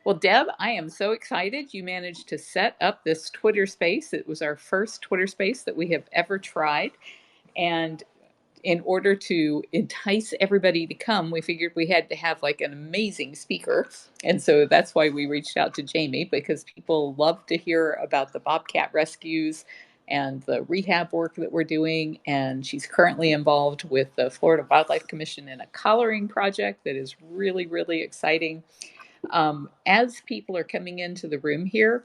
Well, Deb, I am so excited you managed to set up this Twitter space. It was our first Twitter space that we have ever tried. And in order to entice everybody to come, we figured we had to have like an amazing speaker. And so that's why we reached out to Jamie, because people love to hear about the Bobcat rescues and the rehab work that we're doing. And she's currently involved with the Florida Wildlife Commission in a collaring project that is really, really exciting. As people are coming into the room here,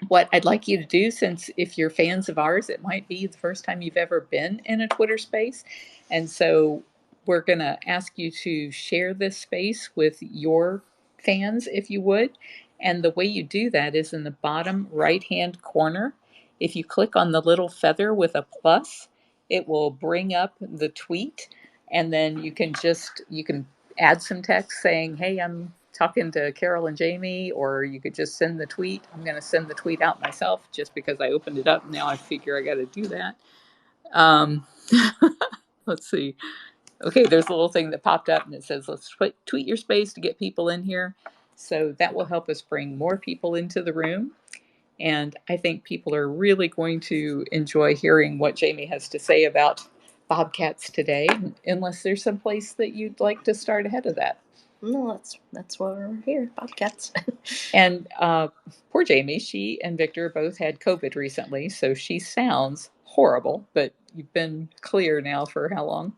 what I'd like you to do, since if you're fans of ours, it might be the first time you've ever been in a Twitter space. And so we're going to ask you to share this space with your fans, if you would. And the way you do that is in the bottom right hand corner. If you click on the little feather with a plus, it will bring up the tweet. And then you can add some text saying, hey, I'm talking to Carol and Jamie, or you could just send the tweet. I'm going to send the tweet out myself just because I opened it up. Now I figure I got to do that. Um, let's see. Okay, there's a little thing that popped up and it says, let's tweet your space to get people in here. So that will help us bring more people into the room. And I think people are really going to enjoy hearing what Jamie has to say about bobcats today, unless there's some place that you'd like to start ahead of that. No, that's why we're here, Bobcats. And poor Jamie, she and Victor both had COVID recently, so she sounds horrible, but you've been clear now for how long?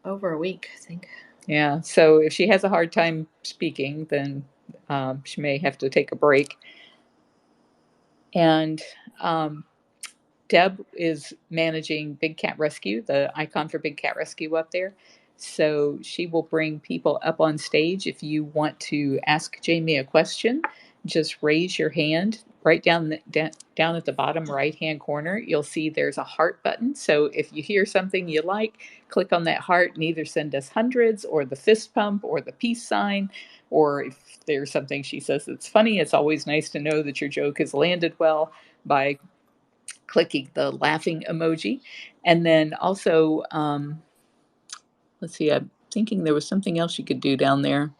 Over a week, I think. Yeah, so if she has a hard time speaking, then she may have to take a break. And um, Deb is managing Big Cat Rescue, the icon for Big Cat Rescue up there. So she will bring people up on stage. If you want to ask Jamie a question, just raise your hand. Right down at the bottom right hand corner, you'll see there's a heart button. So if you hear something you like, click on that heart and either send us hundreds or the fist pump or the peace sign. Or if there's something she says that's funny, it's always nice to know that your joke has landed well by clicking the laughing emoji. And then also, let's see, I'm thinking there was something else you could do down there.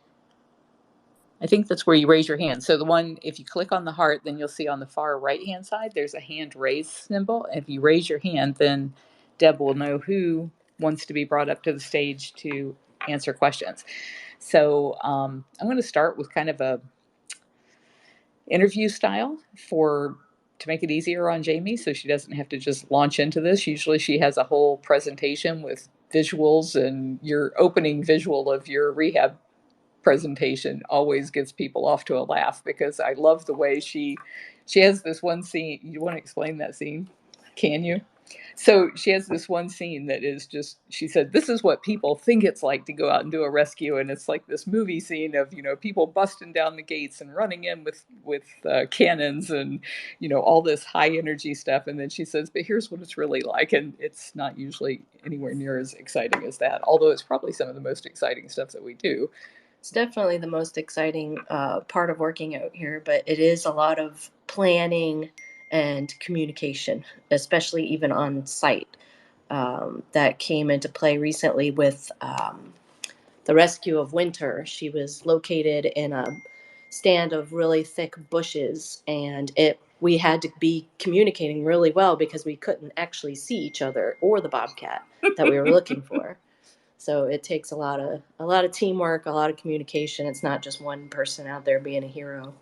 I think that's where you raise your hand. So the one, if you click on the heart, then you'll see on the far right hand side, there's a hand raise symbol. If you raise your hand, then Deb will know who wants to be brought up to the stage to answer questions. So I'm going to start with kind of a interview style for to make it easier on Jamie so she doesn't have to just launch into this. Usually she has a whole presentation with visuals, and your opening visual of your rehab presentation always gets people off to a laugh because I love the way she has this one scene. You want to explain that scene? Can you? So she has this one scene that is just, she said, this is what people think it's like to go out and do a rescue. And it's like this movie scene of, people busting down the gates and running in with cannons and, all this high energy stuff. And then she says, but here's what it's really like. And it's not usually anywhere near as exciting as that, although it's probably some of the most exciting stuff that we do. It's definitely the most exciting part of working out here, but it is a lot of planning and communication, especially even on site. That came into play recently with the rescue of Winter. She was located in a stand of really thick bushes, and we had to be communicating really well because we couldn't actually see each other or the bobcat that we were looking for. So it takes a lot of teamwork, a lot of communication. It's not just one person out there being a hero.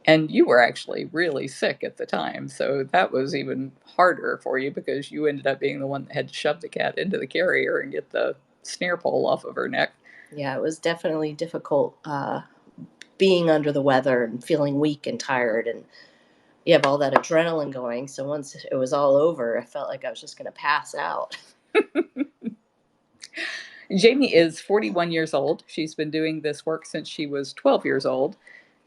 And you were actually really sick at the time, so that was even harder for you because you ended up being the one that had to shove the cat into the carrier and get the snare pole off of her neck. Yeah, it was definitely difficult being under the weather and feeling weak and tired, and you have all that adrenaline going. So once it was all over, I felt like I was just going to pass out. Jamie is 41 years old. She's been doing this work since she was 12 years old,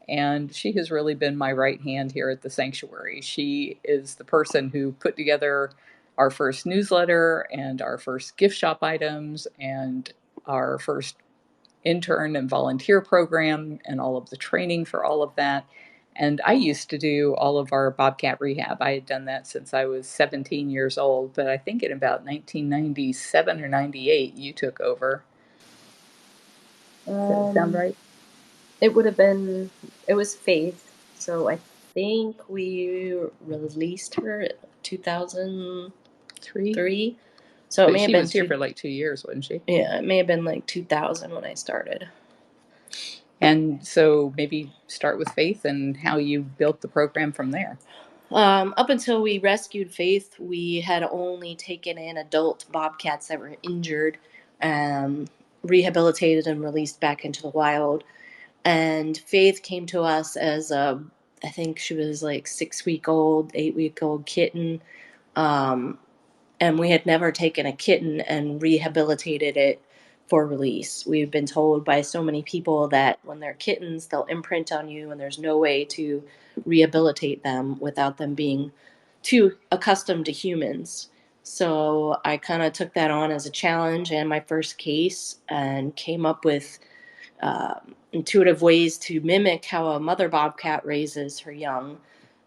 and she has really been my right hand here at the sanctuary. She is the person who put together our first newsletter and our first gift shop items and our first intern and volunteer program and all of the training for all of that. And I used to do all of our Bobcat rehab. I had done that since I was 17 years old, but I think in about 1997 or 98, you took over. Does that sound right? It would have been, it was Faith. So I think we released her in 2003. So it But may have she been was here for like 2 years, wasn't she? yeah, it may have been like 2000 when I started. And so maybe start with Faith and how you built the program from there. Up until we rescued Faith, we had only taken in adult bobcats that were injured, um, rehabilitated, and released back into the wild. And Faith came to us as a, I think she was like 6 week old, 8 week old kitten. Um, and we had never taken a kitten and rehabilitated it for release. We've been told by so many people that when they're kittens, they'll imprint on you, and there's no way to rehabilitate them without them being too accustomed to humans. So I kind of took that on as a challenge and my first case, and came up with intuitive ways to mimic how a mother bobcat raises her young,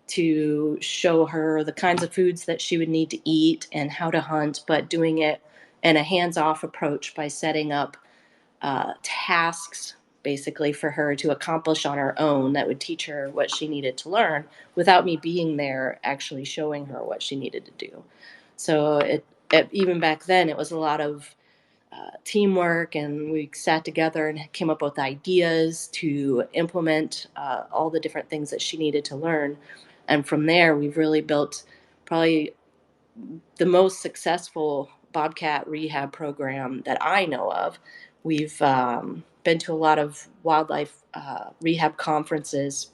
to show her the kinds of foods that she would need to eat and how to hunt, but doing it in a hands-off approach by setting up tasks basically for her to accomplish on her own that would teach her what she needed to learn without me being there actually showing her what she needed to do. So even back then, it was a lot of teamwork, and we sat together and came up with ideas to implement all the different things that she needed to learn. And from there, we've really built probably the most successful Bobcat rehab program that I know of. We've been to a lot of wildlife rehab conferences,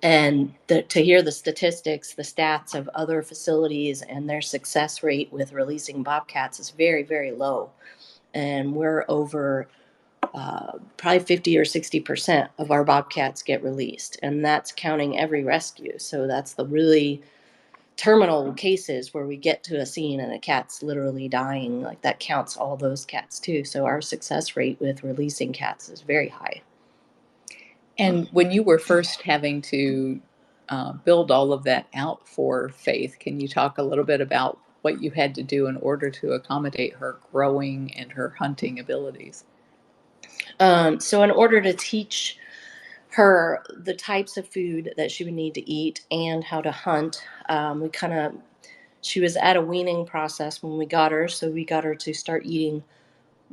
and to hear the statistics, the stats of other facilities and their success rate with releasing bobcats is very, very low. And we're over probably 50 or 60% of our bobcats get released, and that's counting every rescue. So that's the really terminal cases where we get to a scene and a cat's literally dying. Like, that counts all those cats too. So our success rate with releasing cats is very high. And when you were first having to build all of that out for Faith, can you talk a little bit about what you had to do in order to accommodate her growing and her hunting abilities? So in order to teach her the types of food that she would need to eat and how to hunt, we kind of, she was at a weaning process when we got her. So we got her to start eating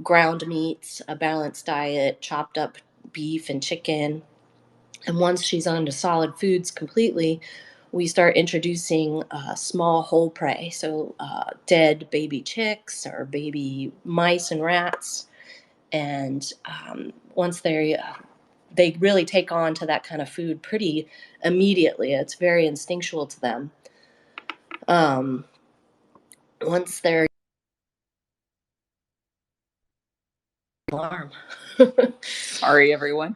ground meats, a balanced diet, chopped up beef and chicken. And once she's onto solid foods completely, we start introducing small whole prey. So dead baby chicks or baby mice and rats. And once they really take on to that kind of food pretty immediately. It's very instinctual to them. Um, once they're alarm. Sorry, everyone.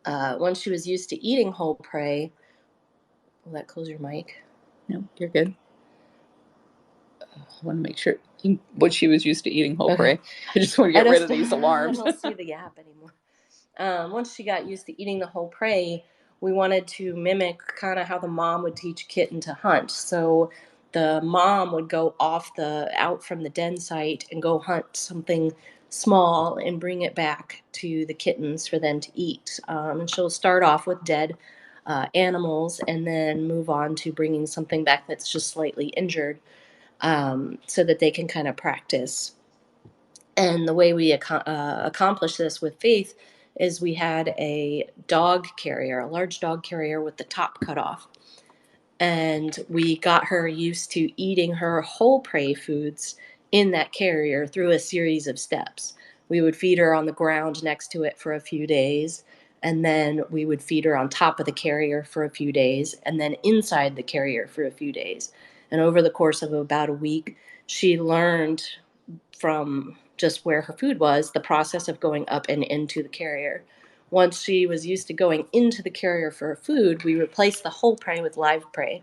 Once she was used to eating whole prey, will that close your mic? No, you're good. I want to make sure what she was used to eating whole prey. Okay. I just want to get rid of these alarms. I don't see the app anymore. Once she got used to eating the whole prey, we wanted to mimic kind of how the mom would teach a kitten to hunt. So the mom would go out from the den site and go hunt something small and bring it back to the kittens for them to eat. And she'll start off with dead animals and then move on to bringing something back that's just slightly injured, so that they can kind of practice. And the way we accomplished this with Faith is we had a dog carrier, a large dog carrier with the top cut off. And we got her used to eating her whole prey foods in that carrier through a series of steps. We would feed her on the ground next to it for a few days, and then we would feed her on top of the carrier for a few days, and then inside the carrier for a few days. And over the course of about a week, she learned from just where her food was, the process of going up and into the carrier. Once she was used to going into the carrier for her food, we replaced the whole prey with live prey.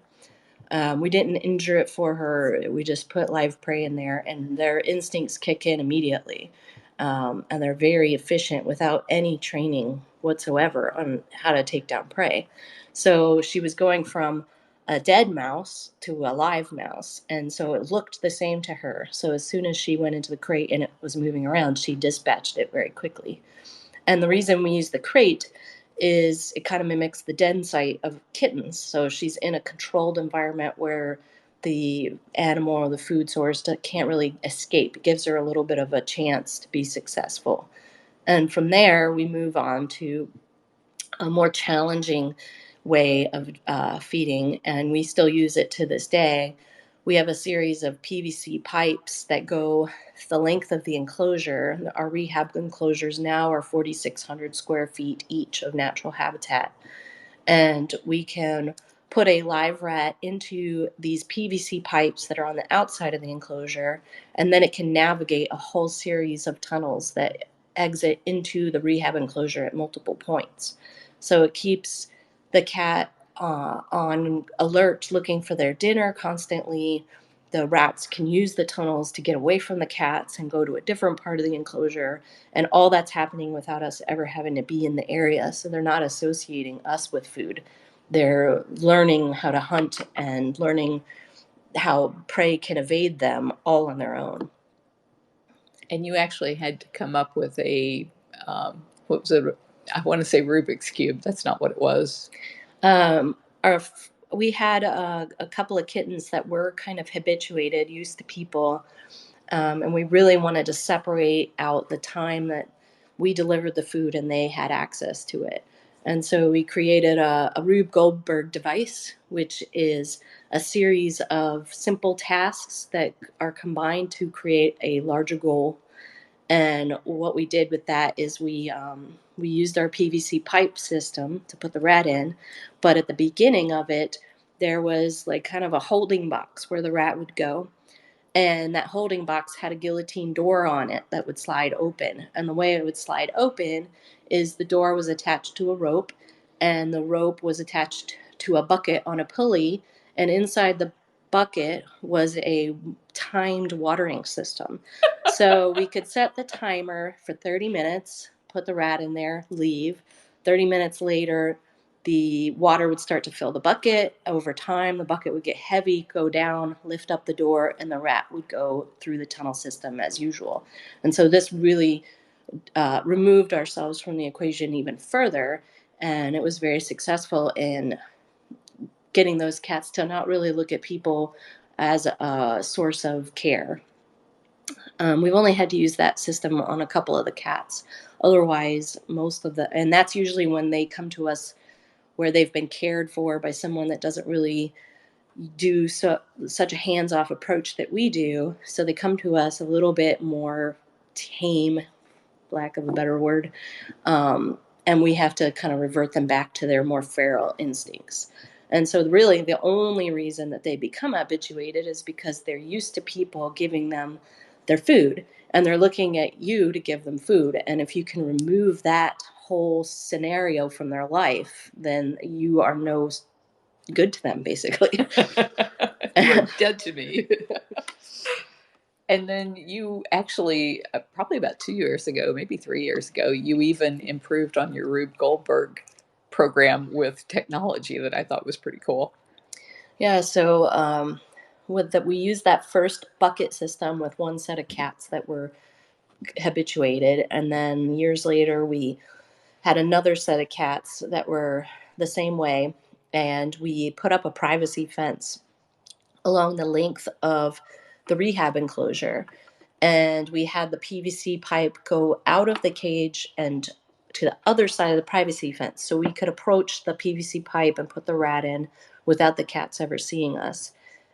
We didn't injure it for her. We just put live prey in there, and their instincts kick in immediately. And they're very efficient without any training whatsoever on how to take down prey. So she was going from a dead mouse to a live mouse, and so it looked the same to her. So as soon as she went into the crate and it was moving around, she dispatched it very quickly. And the reason we use the crate is it kind of mimics the den site of kittens. So she's in a controlled environment where the animal or the food source can't really escape. It gives her a little bit of a chance to be successful. And from there, we move on to a more challenging way of feeding, and we still use it to this day. We have a series of PVC pipes that go the length of the enclosure. Our rehab enclosures now are 4,600 square feet each of natural habitat. And we can put a live rat into these PVC pipes that are on the outside of the enclosure, and then it can navigate a whole series of tunnels that exit into the rehab enclosure at multiple points. So it keeps the cat on alert, looking for their dinner constantly. The rats can use the tunnels to get away from the cats and go to a different part of the enclosure. And all that's happening without us ever having to be in the area. So they're not associating us with food. They're learning how to hunt and learning how prey can evade them all on their own. And you actually had to come up with what was it? I want to say Rubik's Cube. That's not what it was. Um, our we had a couple of kittens that were kind of habituated, used to people, and we really wanted to separate out the time that we delivered the food and they had access to it. And so we created a Rube Goldberg device, which is a series of simple tasks that are combined to create a larger goal. And what we did with that is we used our PVC pipe system to put the rat in, but at the beginning of it, there was like kind of a holding box where the rat would go, and that holding box had a guillotine door on it that would slide open. And the way it would slide open is the door was attached to a rope, and the rope was attached to a bucket on a pulley, and inside the bucket was a timed watering system. So we could set the timer for 30 minutes, put the rat in there, leave. 30 minutes later, the water would start to fill the bucket. Over time, the bucket would get heavy, go down, lift up the door, and the rat would go through the tunnel system as usual. And so this really removed ourselves from the equation even further. And it was very successful in getting those cats to not really look at people as a source of care. We've only had to use that system on a couple of the cats. Otherwise, and that's usually when they come to us where they've been cared for by someone that doesn't really do such a hands-off approach that we do. So they come to us a little bit more tame, lack of a better word, and we have to kind of revert them back to their more feral instincts. And so really the only reason that they become habituated is because they're used to people giving them their food, and they're looking at you to give them food. And if you can remove that whole scenario from their life, then you are no good to them, basically. You are dead to me. And then you actually, probably about 2 years ago, maybe 3 years ago, you even improved on your Rube Goldberg program with technology that I thought was pretty cool. Yeah, so we used that first bucket system with one set of cats that were habituated, and then years later we had another set of cats that were the same way, and we put up a privacy fence along the length of the rehab enclosure, and we had the PVC pipe go out of the cage and to the other side of the privacy fence, so we could approach the PVC pipe and put the rat in without the cats ever seeing us.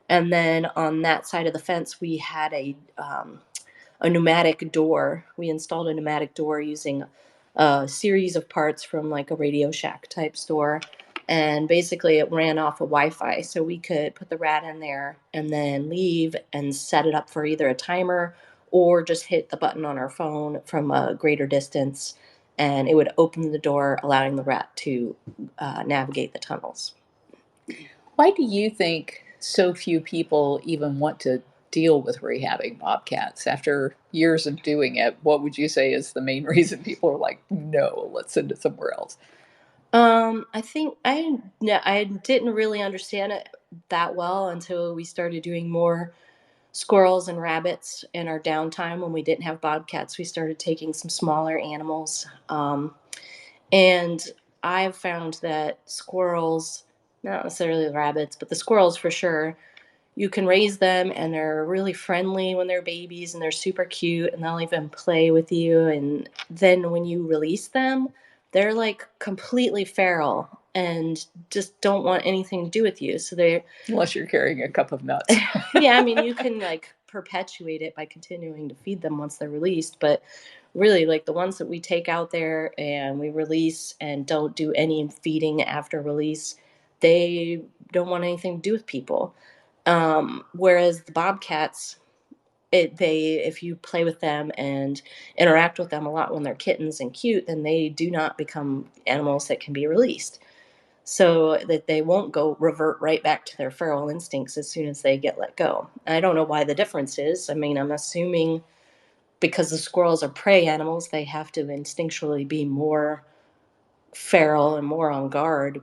And then on that side of the fence, we had a pneumatic door. We installed a pneumatic door using a series of parts from like a Radio Shack type store. And basically, it ran off of Wi-Fi, so we could put the rat in there and then leave and set it up for either a timer or just hit the button on our phone from a greater distance, and it would open the door, allowing the rat to navigate the tunnels. Why do you think so few people even want to deal with rehabbing bobcats after years of doing it? What would you say is the main reason people are like, no, let's send it somewhere else? I think I didn't really understand it that well until we started doing more squirrels and rabbits in our downtime when we didn't have bobcats. We started taking some smaller animals. And I've found that squirrels, not necessarily the rabbits, but the squirrels for sure, you can raise them and they're really friendly when they're babies and they're super cute and they'll even play with you. And then when you release them, they're like completely feral and just don't want anything to do with you. So they're, Unless you're carrying a cup of nuts. yeah, I mean, you can like perpetuate it by continuing to feed them once they're released, but really like the ones that we take out there and we release and don't do any feeding after release, they don't want anything to do with people. Whereas the bobcats, if you play with them and interact with them a lot when they're kittens and cute, then they do not become animals that can be released. So that they won't go revert right back to their feral instincts as soon as they get let go. I don't know why the difference is. I mean, I'm assuming because the squirrels are prey animals, they have to instinctually be more feral and more on guard.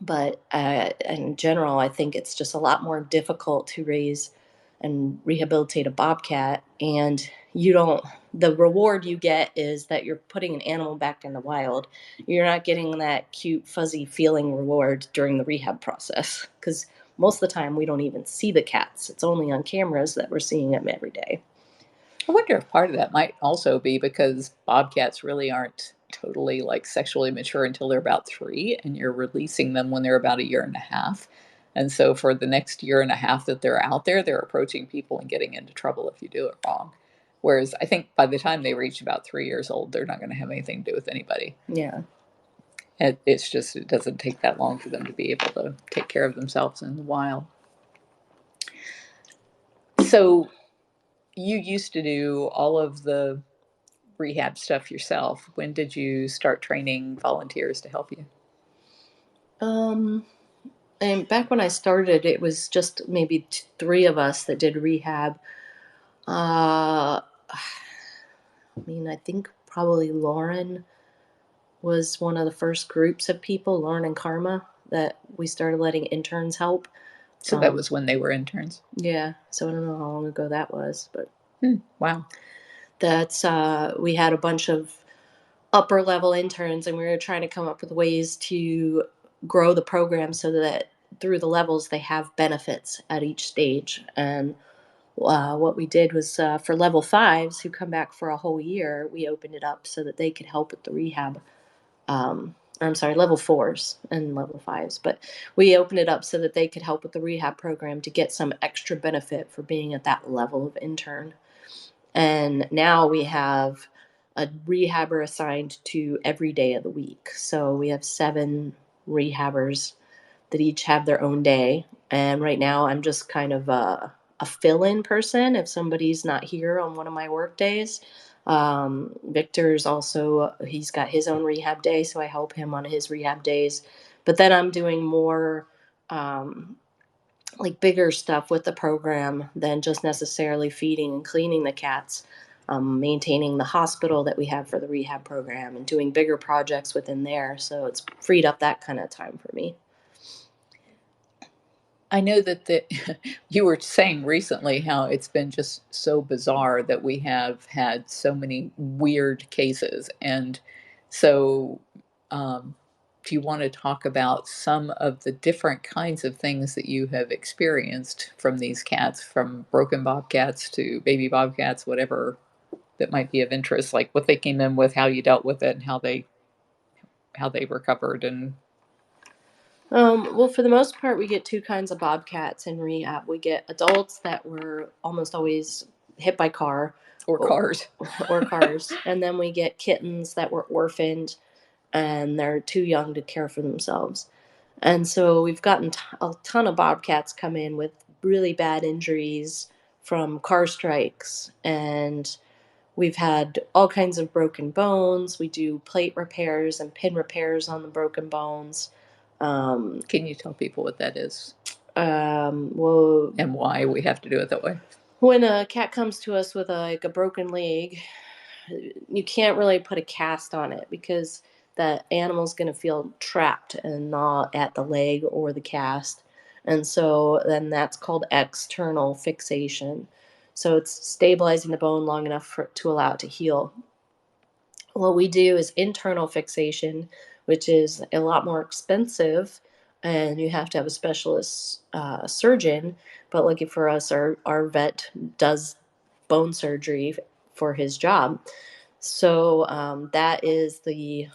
But in general, I think it's just a lot more difficult to raise and rehabilitate a bobcat. And you don't, the reward you get is that you're putting an animal back in the wild. You're not getting that cute, fuzzy feeling reward during the rehab process because most of the time we don't even see the cats. It's only on cameras that we're seeing them every day. I wonder if part of that might also be because bobcats really aren't totally like sexually mature until they're about 3, and you're releasing them when they're about a year and a half. And so for the next year and a half that they're out there, they're approaching people and getting into trouble if you do it wrong. Whereas I think by the time they reach about 3 years old, they're not going to have anything to do with anybody. Yeah. It's just, it doesn't take that long for them to be able to take care of themselves in the wild. So you used to do all of the rehab stuff yourself. When did you start training volunteers to help you? Um, and back when I started, it was just maybe three of us that did rehab. I mean, I think probably Lauren was one of the first groups of people, Lauren and Karma, that we started letting interns help. So that was when they were interns. Yeah, so I don't know how long ago that was, but Wow. that's we had a bunch of upper level interns, and we were trying to come up with ways to grow the program so that through the levels they have benefits at each stage. And what we did was for level fives who come back for a whole year, we opened it up so that they could help with the rehab. I'm sorry, level fours and level fives, but we opened it up so that they could help with the rehab program to get some extra benefit for being at that level of intern. And now we have a rehabber assigned to every day of the week. So we have 7 rehabbers that each have their own day. And right now I'm just kind of a fill in person if somebody's not here on one of my work days. Victor's also, he's got his own rehab day, so I help him on his rehab days. But then I'm doing more like bigger stuff with the program than just necessarily feeding and cleaning the cats. Maintaining the hospital that we have for the rehab program and doing bigger projects within there. So it's freed up that kind of time for me. I know that you were saying recently how it's been just so bizarre that we have had so many weird cases. And so, do you want to talk about some of the different kinds of things that you have experienced from these cats, from broken bobcats to baby bobcats, whatever that might be of interest, like what they came in with, how you dealt with it, and how they recovered, and Well, for the most part, we get 2 kinds of bobcats in rehab. We get adults that were almost always hit by car or cars. or cars, and then we get kittens that were orphaned and they're too young to care for themselves. And so we've gotten a ton of bobcats come in with really bad injuries from car strikes, and we've had all kinds of broken bones. We do plate repairs and pin repairs on the broken bones. Can you tell people what that is Well, and why we have to do it that way? when a cat comes to us with like a broken leg, you can't really put a cast on it because the animal's going to feel trapped and not at the leg or the cast. And so then that's called external fixation. So it's stabilizing the bone long enough to allow it to heal. What we do is internal fixation, which is a lot more expensive, and you have to have a specialist surgeon. But lucky for us, our vet does bone surgery for his job. So that is the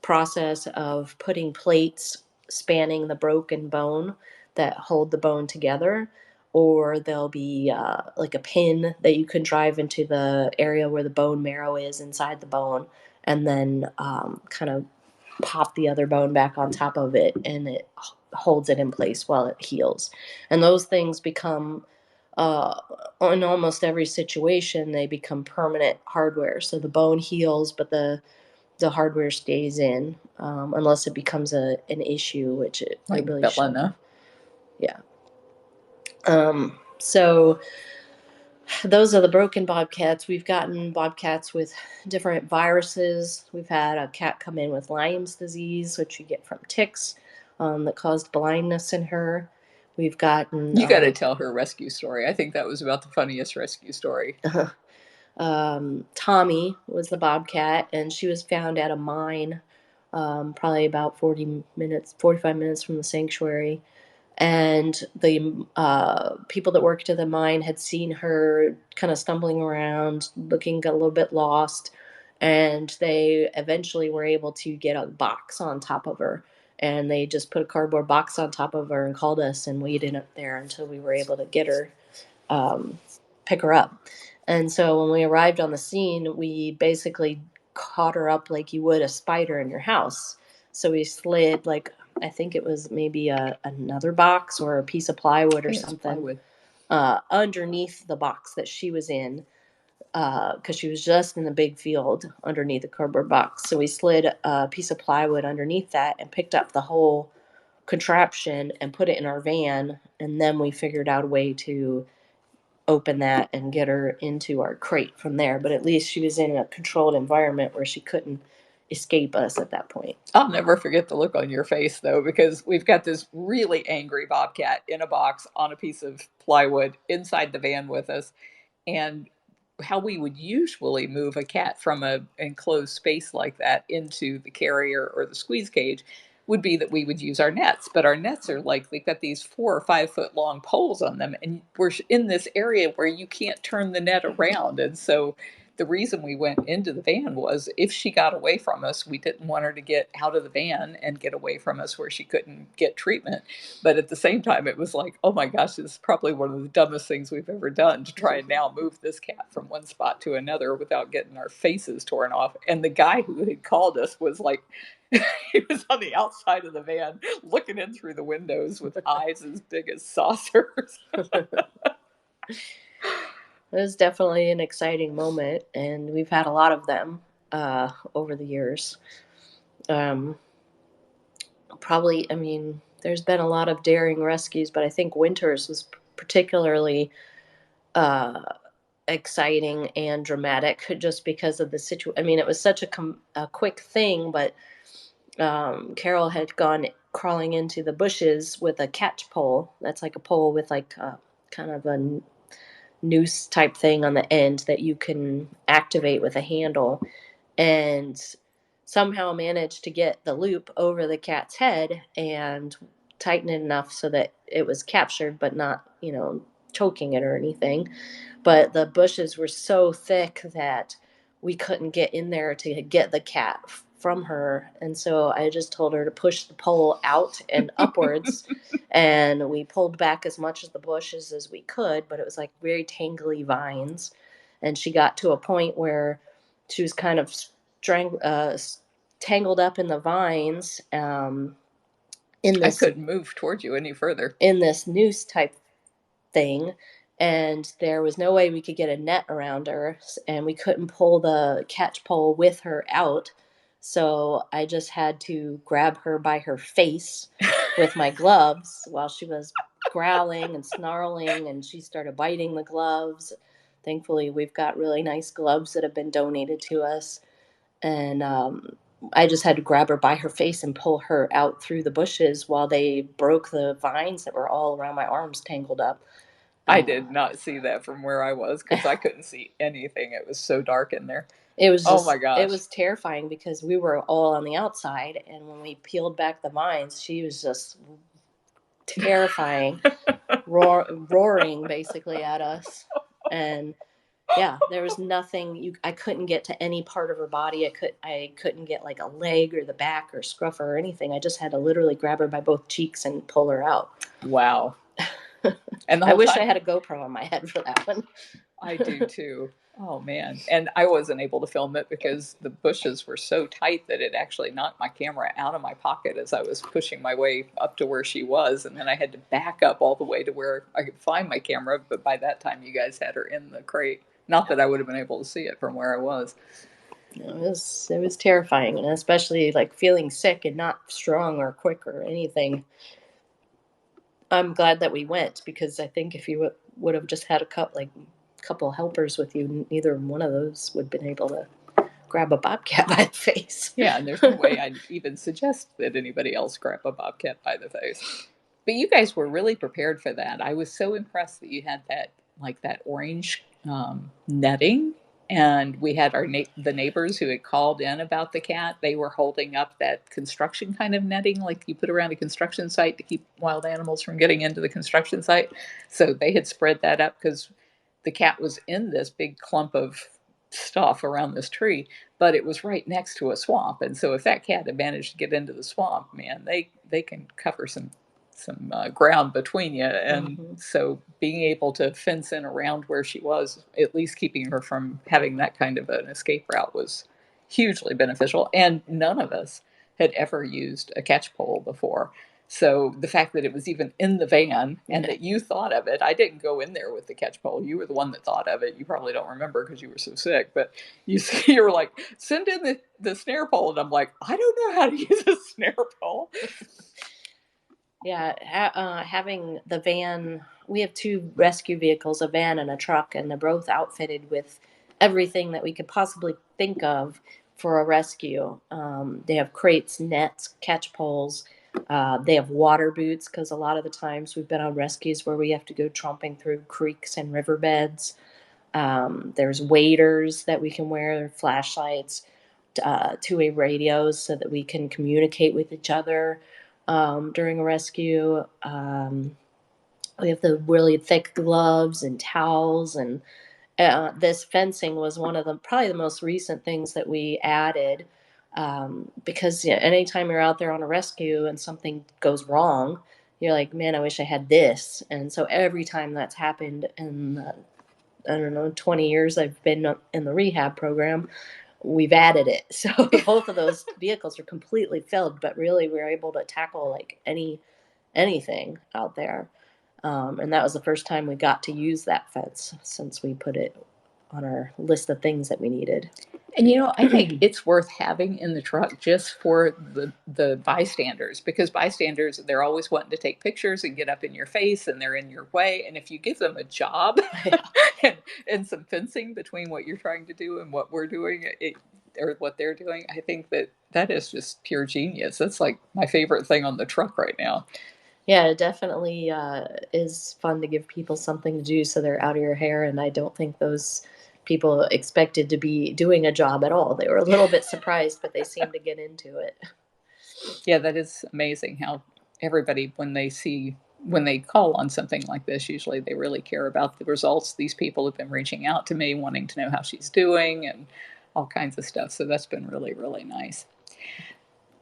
process of putting plates spanning the broken bone that hold the bone together, or there'll be like a pin that you can drive into the area where the bone marrow is inside the bone, and then kind of pop the other bone back on top of it, and it holds it in place while it heals. And those things become uh, in almost every situation, they become permanent hardware. So the bone heals, but the hardware stays in, unless it becomes an issue, which it Like really Bellina. shouldn't. Yeah. So those are the broken bobcats. We've gotten bobcats with different viruses. We've had a cat come in with Lyme's disease, which you get from ticks, that caused blindness in her. We've gotten You got to tell her rescue story. I think that was about the funniest rescue story. Tommy was the bobcat, and she was found at a mine, probably about 45 minutes from the sanctuary. And the people that worked at the mine had seen her kind of stumbling around, looking a little bit lost, and they eventually were able to get a box on top of her. And they just put a cardboard box on top of her and called us and waited up there until we were able to get her, um, pick her up. And so when we arrived on the scene, we basically caught her up like you would a spider in your house. So we slid, like, I think it was maybe another box or a piece of plywood or something, plywood. Underneath the box that she was in, because she was just in the big field underneath the cardboard box. So we slid a piece of plywood underneath that and picked up the whole contraption and put it in our van. And then we figured out a way to open that and get her into our crate from there. But at least she was in a controlled environment where she couldn't escape us at that point. I'll never forget the look on your face, though, because we've got this really angry bobcat in a box on a piece of plywood inside the van with us. And how we would usually move a cat from an enclosed space like that into the carrier or the squeeze cage would be that we would use our nets. But our nets are like, they've got these 4 or 5 foot long poles on them. And we're in this area where you can't turn the net around. And so the reason we went into the van was if she got away from us, we didn't want her to get out of the van and get away from us where she couldn't get treatment. But at the same time, it was like, oh my gosh, this is probably one of the dumbest things we've ever done to try and now move this cat from one spot to another without getting our faces torn off. And the guy who had called us was like, he was on the outside of the van looking in through the windows with eyes as big as saucers. It was definitely an exciting moment, and we've had a lot of them over the years. Probably, I mean, there's been a lot of daring rescues, but I think Winters was particularly uh, exciting and dramatic just because of the situation. I mean, it was such a quick thing, but Carol had gone crawling into the bushes with a catch pole. That's like a pole with like kind of a noose type thing on the end that you can activate with a handle, and somehow managed to get the loop over the cat's head and tighten it enough so that it was captured but not, choking it or anything. But the bushes were so thick that we couldn't get in there to get the cat from her. And so I just told her to push the pole out and upwards. And we pulled back as much of the bushes as we could, but it was like very tangly vines. And she got to a point where she was kind of tangled up in the vines, in I this couldn't move towards you any further. in this noose type thing, and there was no way we could get a net around her, and we couldn't pull the catch pole with her out. So I just had to grab her by her face with my gloves while she was growling and snarling, and she started biting the gloves. Thankfully, we've got really nice gloves that have been donated to us. And I just had to grab her by her face and pull her out through the bushes while they broke the vines that were all around my arms tangled up. I did not see that from where I was because I couldn't see anything. It was so dark in there. Oh my It gosh. was terrifying because we were all on the outside, and when we peeled back the vines, she was just terrifying, roaring basically at us. And yeah, there was nothing I couldn't get to any part of her body. I couldn't get like a leg or the back or scruff her or anything. I just had to literally grab her by both cheeks and pull her out. Wow. And the I whole wish time I had a GoPro on my head for that one. I do too. Oh man. And I wasn't able to film it because the bushes were so tight that it actually knocked my camera out of my pocket as I was pushing my way up to where she was. And then I had to back up all the way to where I could find my camera. But by that time, you guys had her in the crate. Not that I would have been able to see it from where I was. It was terrifying, and especially like feeling sick and not strong or quick or anything. I'm glad that we went, because I think if you would have just had a couple helpers with you, neither one of those would have been able to grab a bobcat by the face. Yeah, and there's no way I'd even suggest that anybody else grab a bobcat by the face. But you guys were really prepared for that. I was so impressed that you had that, like that orange netting, and we had the neighbors who had called in about the cat. They were holding up that construction kind of netting, like you put around a construction site to keep wild animals from getting into the construction site. So they had spread that up because the cat was in this big clump of stuff around this tree, but it was right next to a swamp. And so if that cat had managed to get into the swamp, man, they can cover some ground between you. And Mm-hmm. so being able to fence in around where she was, at least keeping her from having that kind of an escape route, was hugely beneficial. And none of us had ever used a catch pole before. So the fact that it was even in the van and that you thought of it, I didn't go in there with the catch pole. You were the one that thought of it. You probably don't remember because you were so sick, but you were like, send in the snare pole. And I'm like, I don't know how to use a snare pole. Yeah, having the van, we have two rescue vehicles, a van and a truck, and they're both outfitted with everything that we could possibly think of for a rescue. They have crates, nets, catch poles. They have water boots, because a lot of the times we've been on rescues where we have to go tromping through creeks and riverbeds. There's waders that we can wear, flashlights, two-way radios so that we can communicate with each other during a rescue. We have the really thick gloves and towels, and this fencing was one of the probably the most recent things that we added, because yeah, anytime you're out there on a rescue and something goes wrong, you're like, man, I wish I had this. And so every time that's happened in I don't know, 20 years I've been in the rehab program, we've added it. So both of those vehicles are completely filled, but really we're able to tackle like anything out there. And that was the first time we got to use that fence since we put it on our list of things that we needed. And I think it's worth having in the truck just for the bystanders, because bystanders, they're always wanting to take pictures and get up in your face and they're in your way. And if you give them a job and some fencing between what you're trying to do and what we're doing, or what they're doing, I think that is just pure genius. That's like my favorite thing on the truck right now. Yeah, it definitely is fun to give people something to do so they're out of your hair. And I don't think those people expected to be doing a job at all. They were a little bit surprised, but they seemed to get into it. Yeah, that is amazing how everybody, when they call on something like this, usually they really care about the results. These people have been reaching out to me wanting to know how she's doing and all kinds of stuff. So that's been really, really nice.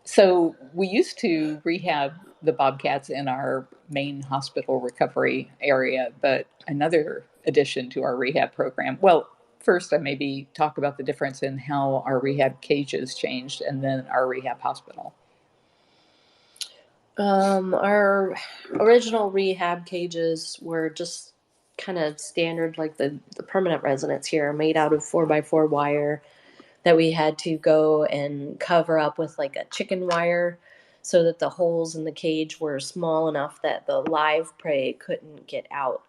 So we used to rehab the bobcats in our main hospital recovery area, but another addition to our rehab program. Well, first, I maybe talk about the difference in how our rehab cages changed and then our rehab hospital. Our original rehab cages were just kind of standard, like the permanent residents here, made out of 4x4 wire that we had to go and cover up with like a chicken wire so that the holes in the cage were small enough that the live prey couldn't get out.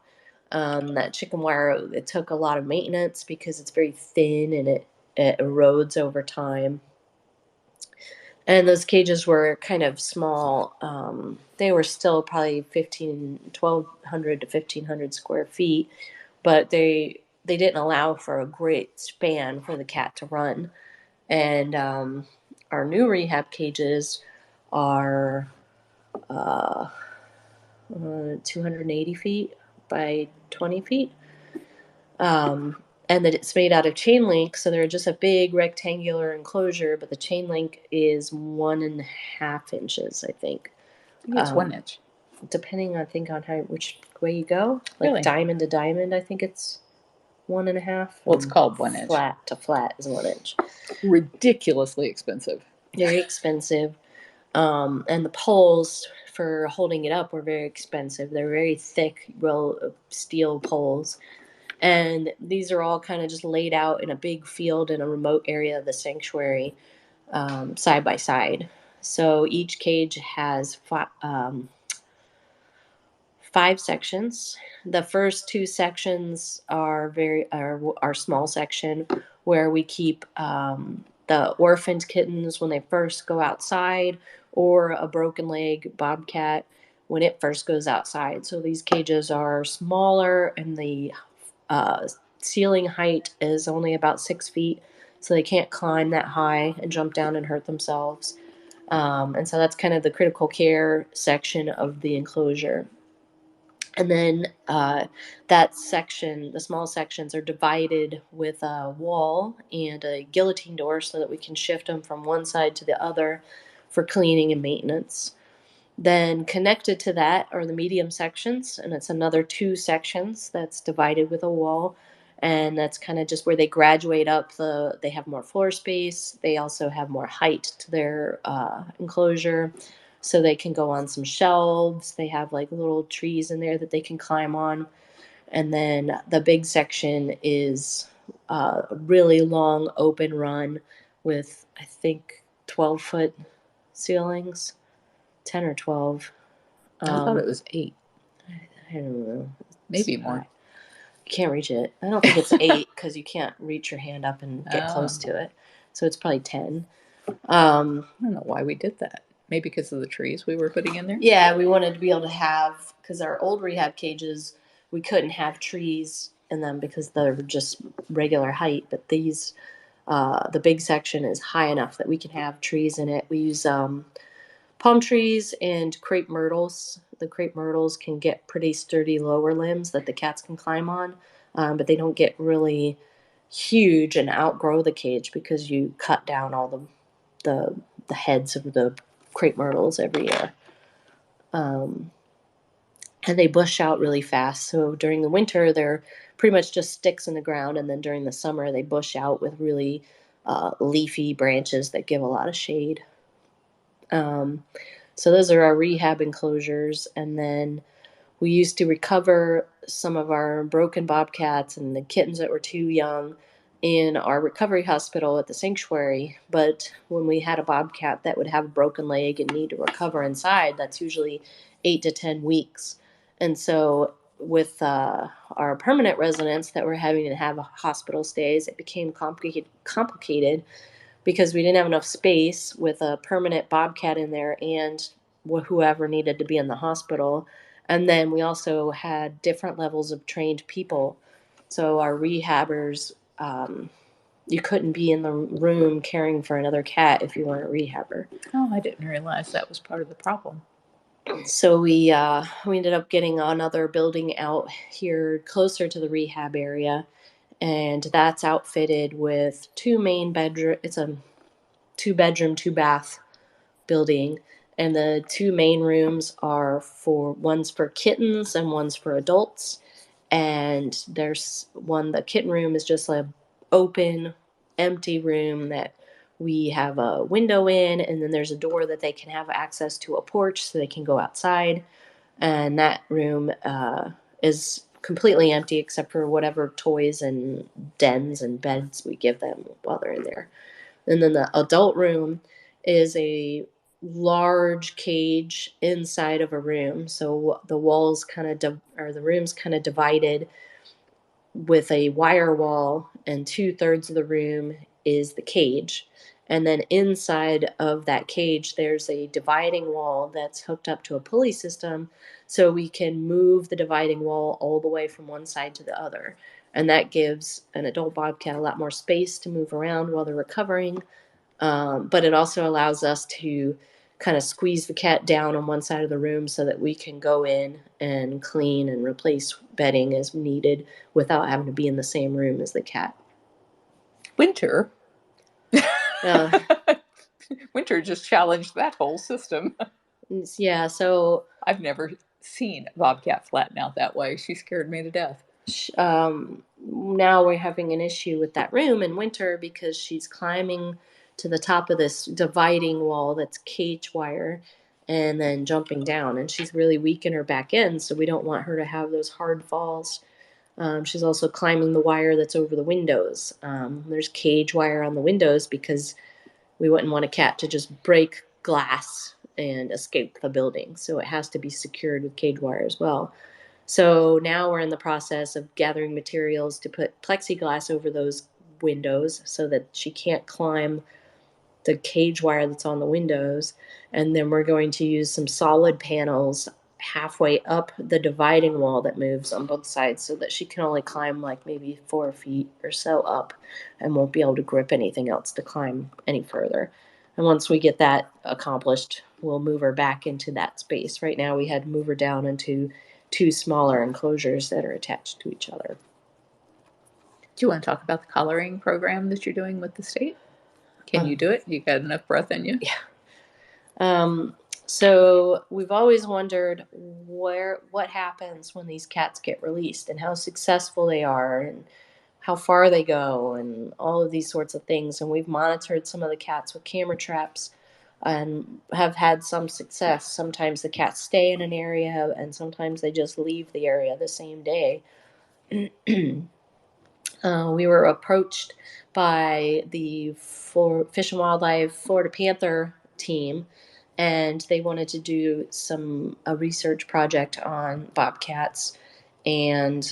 That chicken wire, it took a lot of maintenance because it's very thin and it erodes over time. And those cages were kind of small. They were still probably 1,200 to 1,500 square feet, but they didn't allow for a great span for the cat to run. And our new rehab cages are uh, 280 feet by 20 feet. And that it's made out of chain link, so they're just a big rectangular enclosure, but the chain link is 1.5 inches, I think. I think it's 1 inch. Depending, I think, on which way you go. Like Really? diamond to diamond, I think it's 1.5. Well, it's called 1 inch. Flat to flat is 1 inch. Ridiculously expensive. Very expensive. And the poles for holding it up were very expensive. They're very thick, steel poles. And these are all kind of just laid out in a big field in a remote area of the sanctuary, side by side. So each cage has five sections. The first two sections are small section where we keep the orphaned kittens when they first go outside, or a broken leg bobcat when it first goes outside. So these cages are smaller, and the ceiling height is only about 6 feet, so they can't climb that high and jump down and hurt themselves. And so that's kind of the critical care section of the enclosure. And then that section, the small sections, are divided with a wall and a guillotine door so that we can shift them from one side to the other for cleaning and maintenance. Then connected to that are the medium sections, and it's another two sections that's divided with a wall. And that's kind of just where they graduate up. They have more floor space. They also have more height to their enclosure, so they can go on some shelves. They have like little trees in there that they can climb on. And then the big section is a really long open run with, I think, 12-foot ceilings, 10 or 12. I thought it was 8. I don't know. Maybe more. You can't reach it. I don't think it's 8 because you can't reach your hand up and get close to it. So it's probably 10. I don't know why we did that. Maybe because of the trees we were putting in there? Yeah, we wanted to be able to have, because our old rehab cages, we couldn't have trees in them because they're just regular height. But these, the big section is high enough that we can have trees in it. We use palm trees and crepe myrtles. The crepe myrtles can get pretty sturdy lower limbs that the cats can climb on, but they don't get really huge and outgrow the cage because you cut down all the heads of the crepe myrtles every year. And they bush out really fast. So during the winter, they're pretty much just sticks in the ground, and then during the summer, they bush out with really leafy branches that give a lot of shade. So those are our rehab enclosures. And then we used to recover some of our broken bobcats and the kittens that were too young in our recovery hospital at the sanctuary. But when we had a bobcat that would have a broken leg and need to recover inside, that's usually 8 to 10 weeks. And so with our permanent residents that were having to have hospital stays, it became complicated because we didn't have enough space with a permanent bobcat in there and whoever needed to be in the hospital. And then we also had different levels of trained people. So our rehabbers, you couldn't be in the room caring for another cat if you weren't a rehabber. Oh, I didn't realize that was part of the problem. So we ended up getting another building out here closer to the rehab area, and that's outfitted with two main bedroom. It's a 2-bedroom, 2-bath building, and the two main rooms are one's for kittens and one's for adults. And there's one, the kitten room is just an open, empty room that we have a window in, and then there's a door that they can have access to a porch so they can go outside. And that room is completely empty except for whatever toys and dens and beds we give them while they're in there. And then the adult room is a large cage inside of a room. So the walls or the room's kind of divided with a wire wall, and 2/3 of the room is the cage. And then inside of that cage, there's a dividing wall that's hooked up to a pulley system, so we can move the dividing wall all the way from one side to the other. And that gives an adult bobcat a lot more space to move around while they're recovering. But it also allows us to kind of squeeze the cat down on one side of the room so that we can go in and clean and replace bedding as needed without having to be in the same room as the cat. Winter. Uh, Winter just challenged that whole system. yeah, so I've never seen a bobcat flatten out that way. She scared me to death. Now we're having an issue with that room in winter because she's climbing to the top of this dividing wall that's cage wire and then jumping down. And she's really weak in her back end, so we don't want her to have those hard falls. She's also climbing the wire that's over the windows. There's cage wire on the windows because we wouldn't want a cat to just break glass and escape the building. So it has to be secured with cage wire as well. So now we're in the process of gathering materials to put plexiglass over those windows so that she can't climb the cage wire that's on the windows. And then we're going to use some solid panels halfway up the dividing wall that moves on both sides so that she can only climb like maybe 4 feet or so up and won't be able to grip anything else to climb any further. And once we get that accomplished, we'll move her back into that space. Right now we had to move her down into two smaller enclosures that are attached to each other. Do you want to talk about the coloring program that you're doing with the state? Can you do it? You got enough breath in you? Yeah. So we've always wondered what happens when these cats get released and how successful they are and how far they go and all of these sorts of things. And we've monitored some of the cats with camera traps and have had some success. Sometimes the cats stay in an area and sometimes they just leave the area the same day. We were approached by the Fish and Wildlife Florida Panther team, and they wanted to do a research project on bobcats and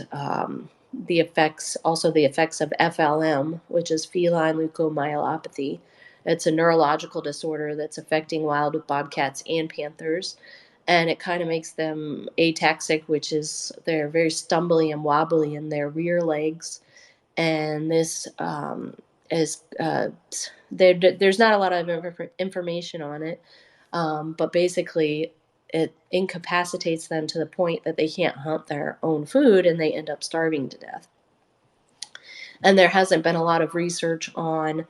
the effects of FLM, which is feline leukomyelopathy. It's a neurological disorder that's affecting wild bobcats and panthers, and it kind of makes them ataxic, which is they're very stumbly and wobbly in their rear legs. And this is there's not a lot of information on it, but basically it incapacitates them to the point that they can't hunt their own food and they end up starving to death. And there hasn't been a lot of research on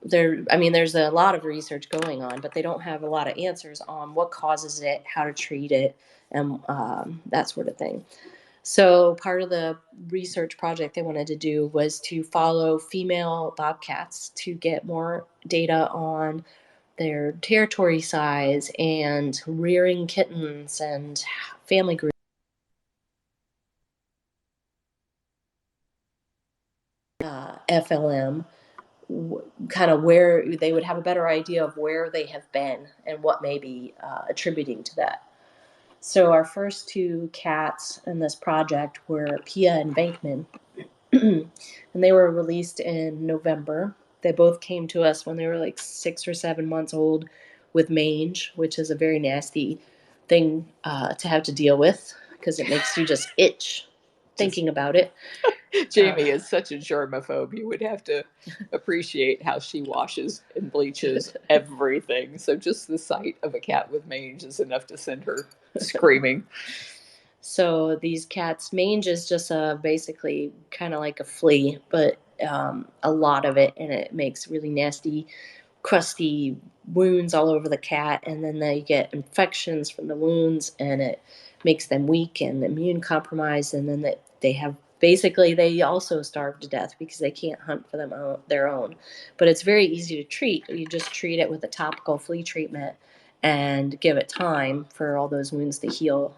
there's a lot of research going on, but they don't have a lot of answers on what causes it, how to treat it, and that sort of thing. So part of the research project they wanted to do was to follow female bobcats to get more data on their territory size and rearing kittens and family groups. FLM, kind of where they would have a better idea of where they have been and what may be attributing to that. So our first two cats in this project were Pia and Bankman, and they were released in November. They both came to us when they were like 6 or 7 months old with mange, which is a very nasty thing to have to deal with because it makes you just itch thinking about it. Jamie is such a germaphobe. You would have to appreciate how she washes and bleaches everything. So just the sight of a cat with mange is enough to send her screaming. So these cats, mange is just basically kind of like a flea, but a lot of it, and it makes really nasty, crusty wounds all over the cat, and then they get infections from the wounds, and it makes them weak and immune compromised, and then they have basically they also starve to death because they can't hunt for their own. But it's very easy to treat. You just treat it with a topical flea treatment and give it time for all those wounds to heal.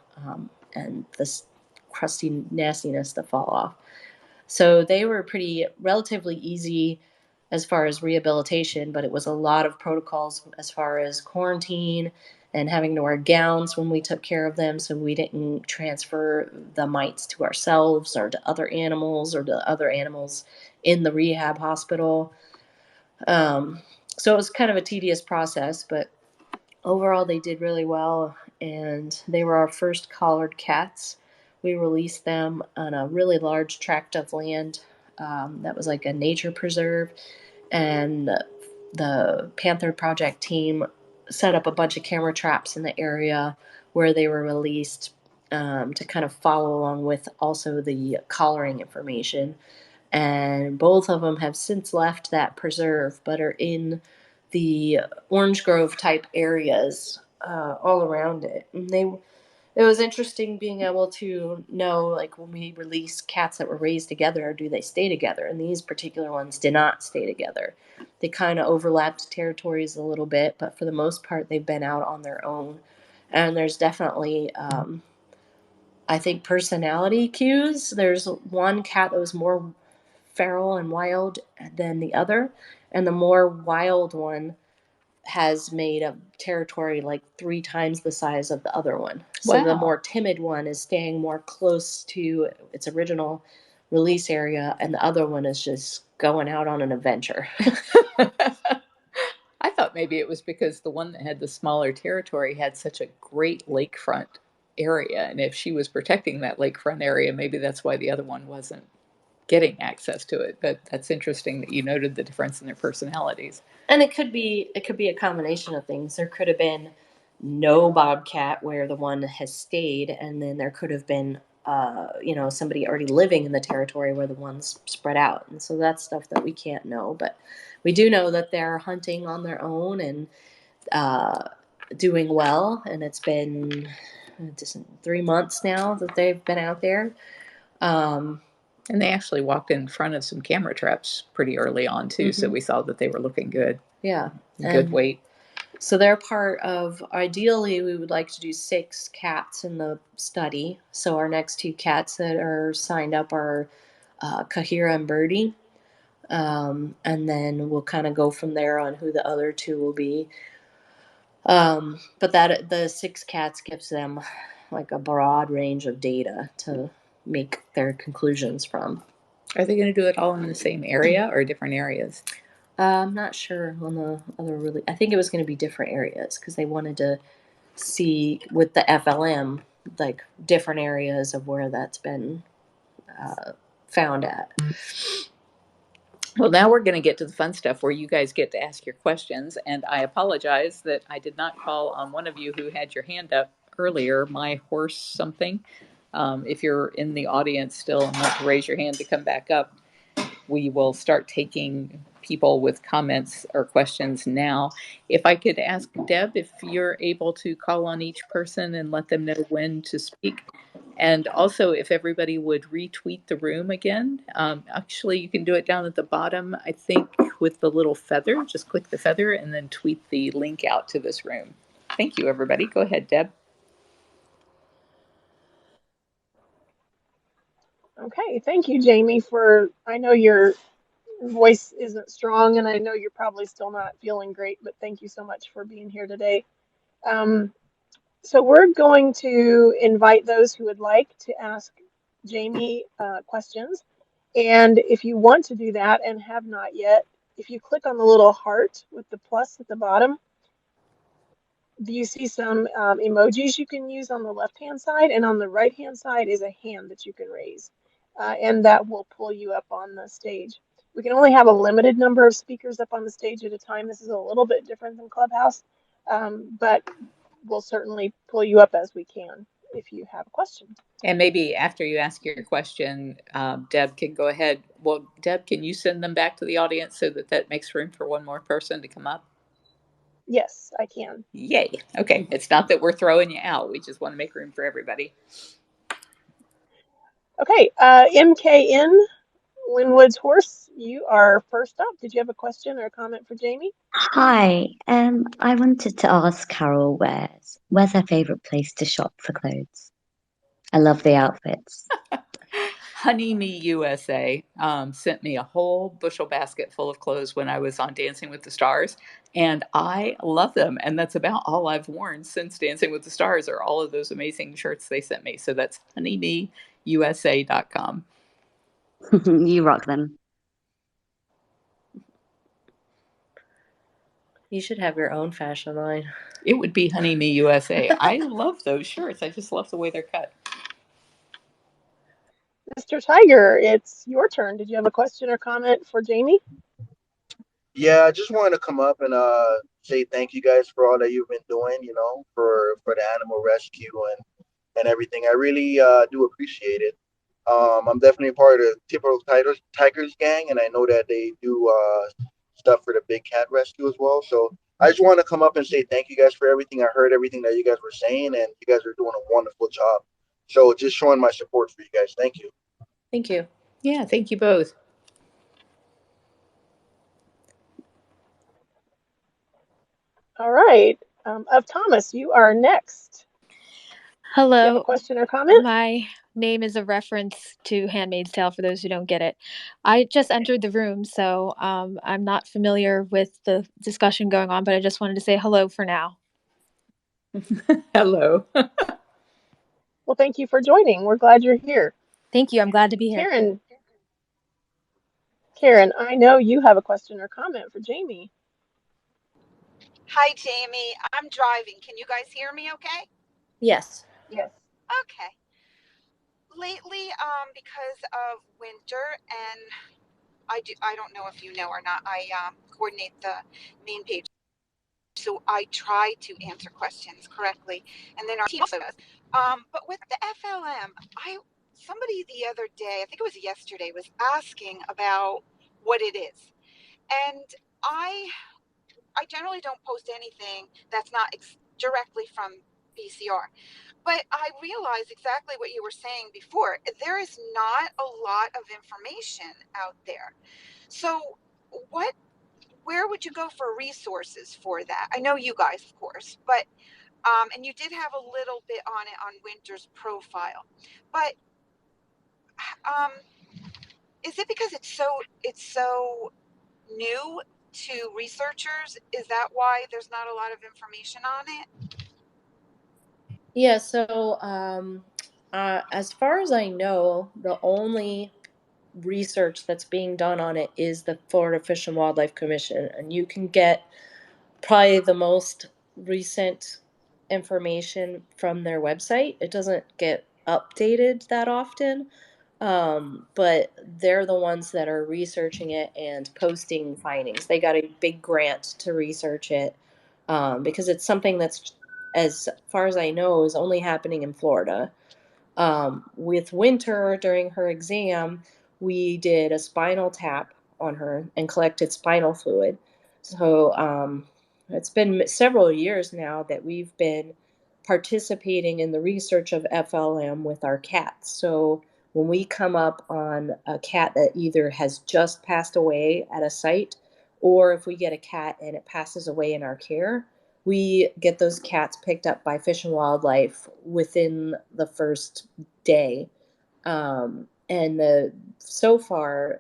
And this crusty nastiness to fall off. So they were relatively easy as far as rehabilitation, but it was a lot of protocols as far as quarantine and having to wear gowns when we took care of them so we didn't transfer the mites to ourselves or to other animals or to other animals in the rehab hospital. So it was kind of a tedious process, but overall they did really well, and they were our first collared cats. We released them on a really large tract of land that was like a nature preserve, and the Panther Project team set up a bunch of camera traps in the area where they were released to kind of follow along with also the collaring information. And both of them have since left that preserve, but are in the orange grove type areas all around it. And it was interesting being able to know, like, when we release cats that were raised together, do they stay together? And these particular ones did not stay together. They kind of overlapped territories a little bit, but for the most part, they've been out on their own. And there's definitely, I think, personality cues. There's one cat that was more feral and wild than the other, and the more wild one has made a territory like 3 times the size of the other one. So the Wow. more timid one is staying more close to its original release area, and the other one is just going out on an adventure. I thought maybe it was because the one that had the smaller territory had such a great lakefront area. And if she was protecting that lakefront area, maybe that's why the other one wasn't getting access to it. But that's interesting that you noted the difference in their personalities. And it could be a combination of things. There could have been no bobcat where the one has stayed, and then there could have been somebody already living in the territory where the one's spread out. And so that's stuff that we can't know, but we do know that they're hunting on their own and uh, doing well. And it's been just 3 months now that they've been out there. And they actually walked in front of some camera traps pretty early on too, so we saw that they were looking good. Yeah, Good weight. so they're part of, ideally, we would like to do 6 cats in the study. So our next 2 cats that are signed up are Kahira and Birdie. And then we'll kind of go from there on who the other 2 will be. But that the 6 cats gives them like a broad range of data to make their conclusions from. Are they going to do it all in the same area or different areas? I'm not sure on the other really. I think it was going to be different areas because they wanted to see with the FLM like different areas of where that's been found at. Well, now we're going to get to the fun stuff where you guys get to ask your questions. And I apologize that I did not call on one of you who had your hand up earlier, my horse something. If you're in the audience still and want to raise your hand to come back up, we will start taking people with comments or questions now. If I could ask Deb if you're able to call on each person and let them know when to speak. And also, if everybody would retweet the room again. Actually, you can do it down at the bottom, I think, with the little feather. Just click the feather and then tweet the link out to this room. Thank you, everybody. Go ahead, Deb. Okay, thank you, Jamie, I know your voice isn't strong and I know you're probably still not feeling great, but thank you so much for being here today. Um, so we're going to invite those who would like to ask Jamie questions. And if you want to do that and have not yet, if you click on the little heart with the plus at the bottom, you see some emojis you can use on the left-hand side, and on the right-hand side is a hand that you can raise, and that will pull you up on the stage. We can only have a limited number of speakers up on the stage at a time. This is a little bit different than Clubhouse, but we'll certainly pull you up as we can if you have a question. And maybe after you ask your question, Deb can go ahead. Well, Deb, can you send them back to the audience so that that makes room for one more person to come up? Yes, I can. Yay. Okay. It's not that we're throwing you out. We just want to make room for everybody. Okay, MKN Linwood's horse, you are first up. Did you have a question or a comment for Jamie? Hi, I wanted to ask Carol where's her favorite place to shop for clothes? I love the outfits. Honey Me USA sent me a whole bushel basket full of clothes when I was on Dancing with the Stars, and I love them. And that's about all I've worn since Dancing with the Stars are all of those amazing shirts they sent me. So that's honeymeusa.com. You rock them. You should have your own fashion line. It would be Honey Me USA. I love those shirts. I just love the way they're cut. Mr. Tiger, it's your turn. Did you have a question or comment for Jamie? Yeah, I just wanted to come up and say thank you guys for all that you've been doing, for the animal rescue and everything. I really do appreciate it. I'm definitely a part of the Typical Tigers gang, and I know that they do stuff for the big cat rescue as well. So I just want to come up and say thank you guys for everything. I heard everything that you guys were saying, and you guys are doing a wonderful job. So just showing my support for you guys. Thank you. Thank you. Yeah, thank you both. All right. Of Thomas, you are next. Hello. Do you have a question or comment? My name is a reference to Handmaid's Tale for those who don't get it. I just entered the room, so I'm not familiar with the discussion going on, but I just wanted to say hello for now. Hello. Well, thank you for joining. We're glad you're here. Thank you. I'm glad to be here. Karen, I know you have a question or comment for Jamie. Hi, Jamie. I'm driving. Can you guys hear me okay? Yes. Yes. Okay. Lately, because of winter, and I don't know if you know or not, I coordinate the main page. So I try to answer questions correctly, and then our team also does. But with the FLM, somebody the other day, I think it was yesterday, was asking about what it is. And I generally don't post anything that's not directly from BCR. But I realized exactly what you were saying before. There is not a lot of information out there. So where would you go for resources for that? I know you guys, of course, but and you did have a little bit on it on Winter's profile. But is it because it's so new to researchers? Is that why there's not a lot of information on it? Yeah, so as far as I know, the only research that's being done on it is the Florida Fish and Wildlife Commission, and you can get probably the most recent information from their website. It doesn't get updated that often, but they're the ones that are researching it and posting findings. They got a big grant to research it because it's something that's, as far as I know, is only happening in Florida. With Winter, during her exam, we did a spinal tap on her and collected spinal fluid. So it's been several years now that we've been participating in the research of FLM with our cats. So when we come up on a cat that either has just passed away at a site, or if we get a cat and it passes away in our care, we get those cats picked up by Fish and Wildlife within the first day. And so far,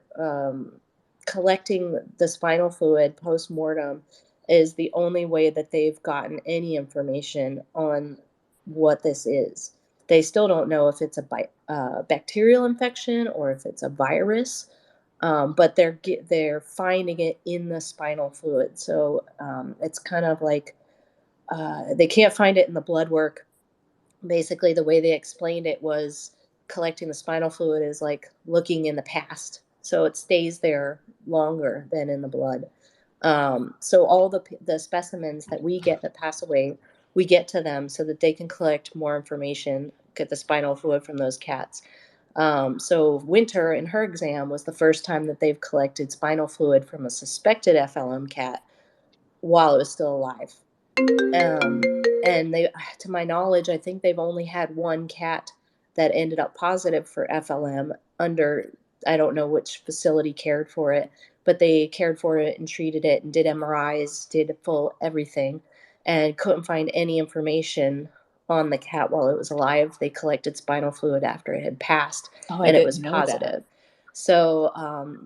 collecting the spinal fluid post-mortem is the only way that they've gotten any information on what this is. They still don't know if it's a bacterial infection or if it's a virus, but they're finding it in the spinal fluid. So it's kind of like they can't find it in the blood work. Basically, the way they explained it was collecting the spinal fluid is like looking in the past, so it stays there longer than in the blood. So all the specimens that we get that pass away, we get to them so that they can collect more information, get the spinal fluid from those cats. So Winter, in her exam, was the first time that they've collected spinal fluid from a suspected FLM cat while it was still alive. And they, to my knowledge, I think they've only had one cat that ended up positive for FLM under, I don't know which facility cared for it, but they cared for it and treated it and did MRIs, did full everything, and couldn't find any information on the cat while it was alive. They collected spinal fluid after it had passed, and it was positive. So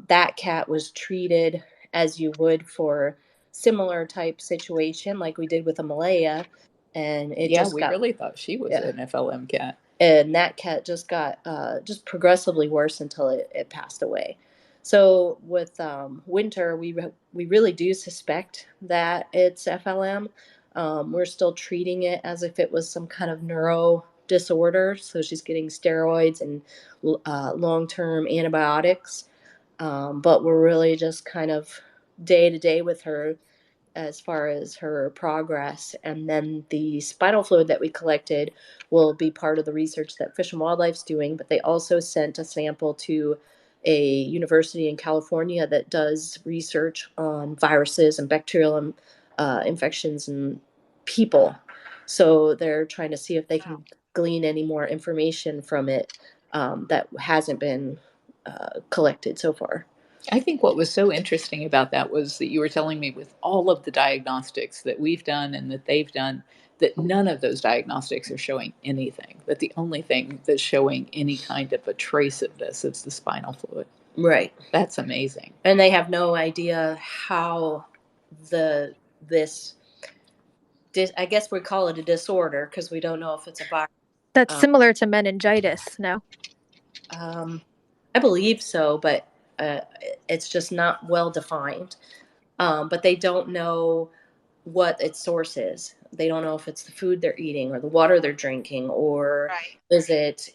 that cat was treated as you would for similar type situation like we did with a Malaya, and it we really thought she was an FLM cat, and that cat just got just progressively worse until it passed away. So with Winter, we really do suspect that it's FLM. We're still treating it as if it was some kind of neuro disorder. So she's getting steroids and long-term antibiotics. But we're really just kind of day to day with her as far as her progress. And then the spinal fluid that we collected will be part of the research that Fish and Wildlife's doing. But they also sent a sample to a university in California that does research on viruses and bacterial infections in people. So they're trying to see if they can glean any more information from it that hasn't been collected so far. I think what was so interesting about that was that you were telling me with all of the diagnostics that we've done and that they've done, that none of those diagnostics are showing anything. That the only thing that's showing any kind of a trace of this is the spinal fluid. Right. That's amazing. And they have no idea how this I guess we call it a disorder because we don't know if it's a virus. That's similar to meningitis, no? I believe so, but it's just not well defined. But they don't know what its source is. They don't know if it's the food they're eating or the water they're drinking, or is it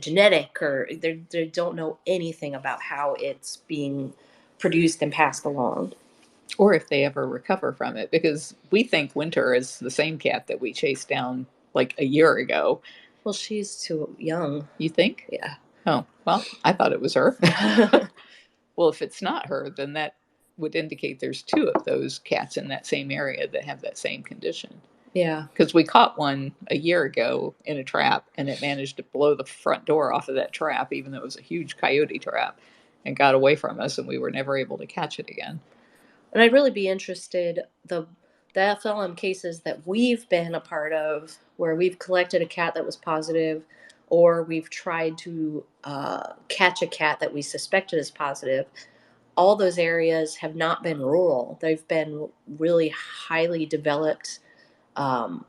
genetic, or they don't know anything about how it's being produced and passed along. Or if they ever recover from it, because we think Winter is the same cat that we chased down like a year ago. Well, she's too young. You think? Yeah. Oh, well, I thought it was her. Well, if it's not her, then that would indicate there's two of those cats in that same area that have that same condition. Yeah. Because we caught one a year ago in a trap, and it managed to blow the front door off of that trap, even though it was a huge coyote trap, and got away from us, and we were never able to catch it again. And I'd really be interested, the FLM cases that we've been a part of, where we've collected a cat that was positive, or we've tried to catch a cat that we suspected is positive, all those areas have not been rural. They've been really highly developed,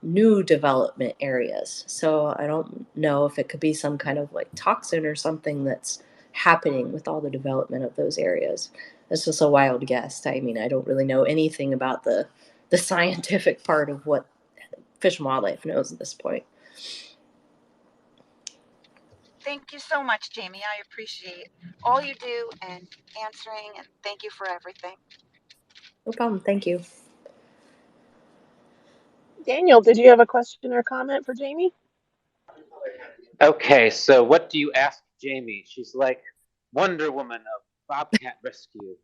new development areas. So I don't know if it could be some kind of like toxin or something that's happening with all the development of those areas. That's just a wild guess. I mean, I don't really know anything about the scientific part of what Fish and Wildlife knows at this point. Thank you so much, Jamie. I appreciate all you do and answering, and thank you for everything. No problem. Thank you. Daniel, did you have a question or comment for Jamie? Okay, so what do you ask Jamie? She's like Wonder Woman of Bobcat Rescue.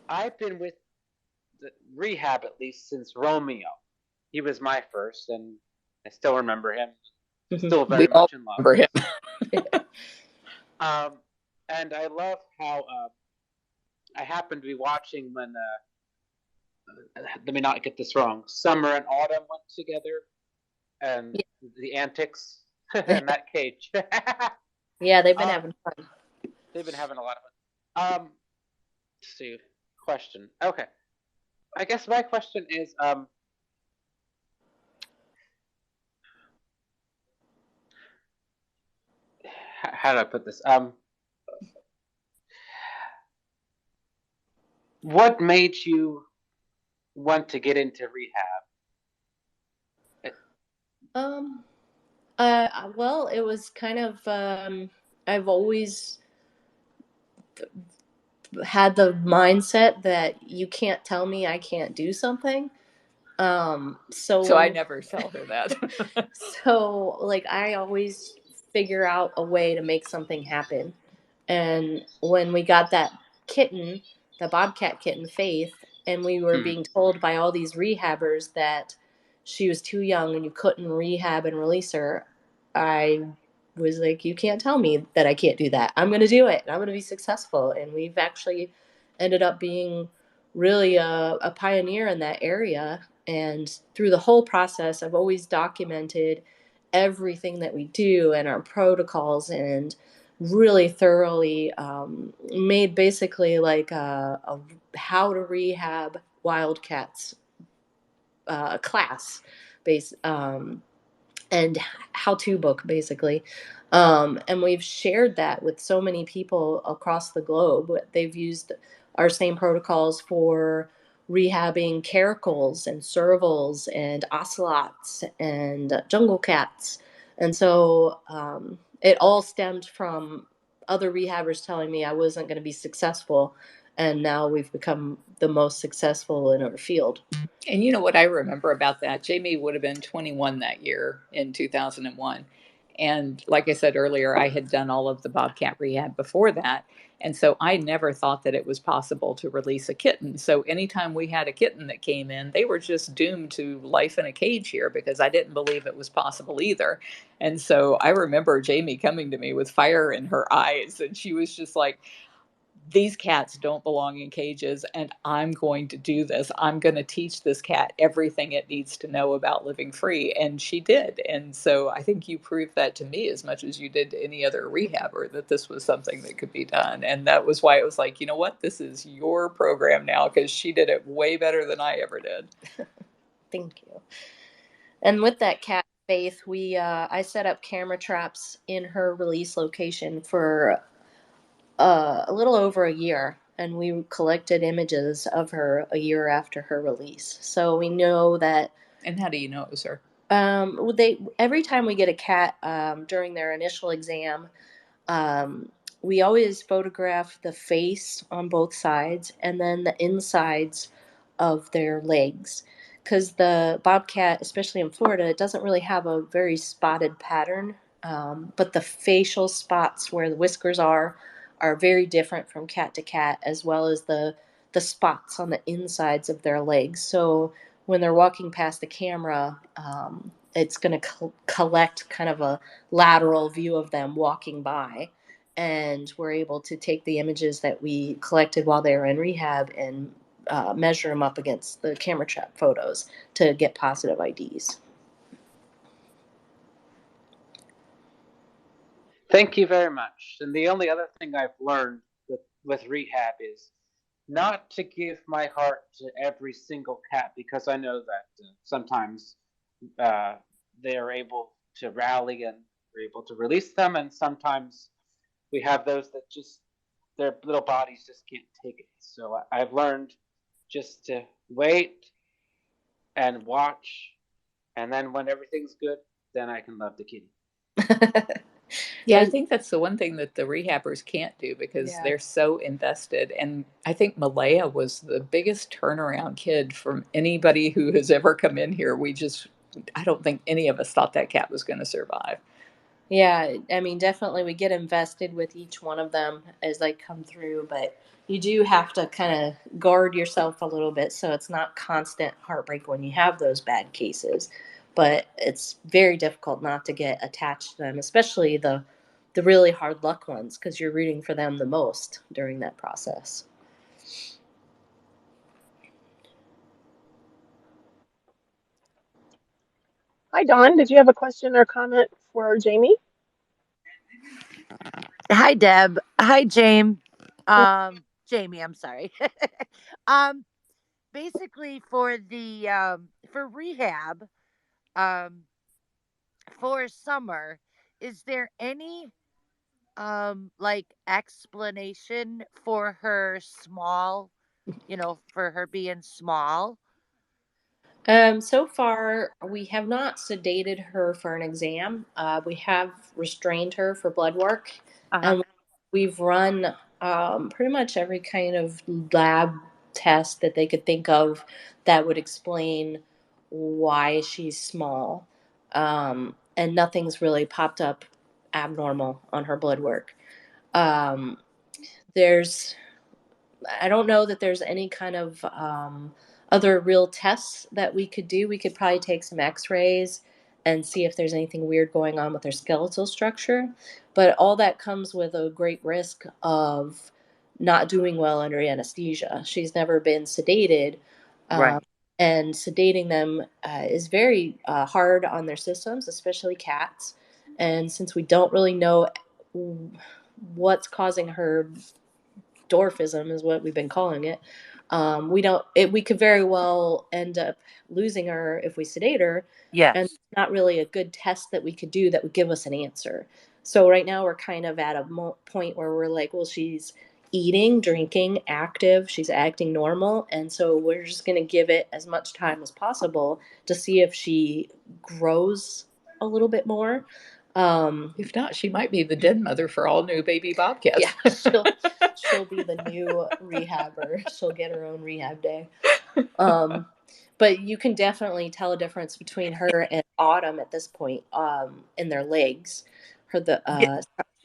I've been with the rehab at least since Romeo. He was my first, and I still remember him. Still very much in love. Remember him. And I love how I happened to be watching when let me not get this wrong. Summer and Autumn went together, and the antics in that cage. Yeah, they've been having fun. They've been having a lot of fun. Let's see. Question. Okay. I guess my question is, how do I put this? What made you want to get into rehab? Well, it was kind of, I've always had the mindset that you can't tell me I can't do something. So I never tell her that. So like I always figure out a way to make something happen. And when we got that kitten, the Bobcat kitten, Faith, and we were being told by all these rehabbers that she was too young and you couldn't rehab and release her, I was like, you can't tell me that I can't do that. I'm going to do it. I'm going to be successful. And we've actually ended up being really a pioneer in that area. And through the whole process, I've always documented everything that we do and our protocols, and really thoroughly made basically like a how to rehab wildcats class base. and how-to book, basically. And we've shared that with so many people across the globe. They've used our same protocols for rehabbing caracals and servals and ocelots and jungle cats. And so it all stemmed from other rehabbers telling me I wasn't going to be successful. And now we've become the most successful in our field. And you know what I remember about that? Jamie would have been 21 that year in 2001. And like I said earlier, I had done all of the Bobcat rehab before that. And so I never thought that it was possible to release a kitten. So anytime we had a kitten that came in, they were just doomed to life in a cage here because I didn't believe it was possible either. And so I remember Jamie coming to me with fire in her eyes. And she was just like, these cats don't belong in cages, and I'm going to do this. I'm going to teach this cat everything it needs to know about living free. And she did. And so I think you proved that to me as much as you did to any other rehabber, that this was something that could be done. And that was why it was like, you know what, this is your program now, because she did it way better than I ever did. Thank you. And with that cat, Faith, I set up camera traps in her release location for a little over a year, and we collected images of her a year after her release. So we know that. And how do you know it was her? Every time we get a cat during their initial exam, we always photograph the face on both sides and then the insides of their legs, because the bobcat, especially in Florida, it doesn't really have a very spotted pattern, but the facial spots where the whiskers are very different from cat to cat, as well as the spots on the insides of their legs. So when they're walking past the camera, it's going to collect kind of a lateral view of them walking by, and we're able to take the images that we collected while they were in rehab and measure them up against the camera trap photos to get positive IDs. Thank you very much. And the only other thing I've learned with rehab is not to give my heart to every single cat, because I know that sometimes they are able to rally and we're able to release them, and sometimes we have those that just their little bodies just can't take it. So I've learned just to wait and watch, and then when everything's good, then I can love the kitty. Yeah, I think that's the one thing that the rehabbers can't do, because they're so invested. And I think Malaya was the biggest turnaround kid from anybody who has ever come in here. I don't think any of us thought that cat was going to survive. Yeah, I mean, definitely we get invested with each one of them as they come through, but you do have to kind of guard yourself a little bit so it's not constant heartbreak when you have those bad cases. But it's very difficult not to get attached to them, especially the really hard luck ones, because you're rooting for them the most during that process. Hi, Dawn. Did you have a question or comment for Jamie? Hi, Deb. Hi, Jamie. Jamie, I'm sorry. Basically for the for rehab, for summer, is there any like explanation for her small, for her being small? So far, we have not sedated her for an exam. We have restrained her for blood work, and we've run pretty much every kind of lab test that they could think of that would explain why she's small. And nothing's really popped up abnormal on her blood work. Um, I don't know that there's any kind of other real tests that we could do. We could probably take some x-rays and see if there's anything weird going on with her skeletal structure. But all that comes with a great risk of not doing well under anesthesia. She's never been sedated. Right. And sedating them is very hard on their systems, especially cats. And since we don't really know what's causing her dwarfism, is what we've been calling it, We could very well end up losing her if we sedate her, and Yes. not really a good test that we could do that would give us an answer. So right now we're kind of at a point where we're like, well, she's eating, drinking, active, she's acting normal, and so we're just going to give it as much time as possible to see if she grows a little bit more. If not, she might be the den mother for all new baby bobcats. Yeah, she'll be the new rehabber. She'll get her own rehab day. But you can definitely tell a difference between her and Autumn at this point, in their legs.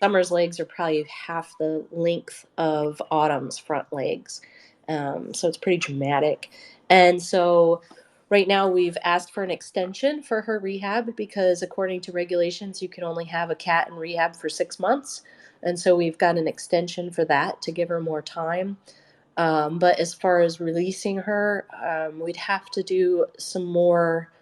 Summer's legs are probably half the length of Autumn's front legs. So it's pretty dramatic. And so right now we've asked for an extension for her rehab because according to regulations, you can only have a cat in rehab for 6 months. And so we've got an extension for that to give her more time. But as far as releasing her, we'd have to do some more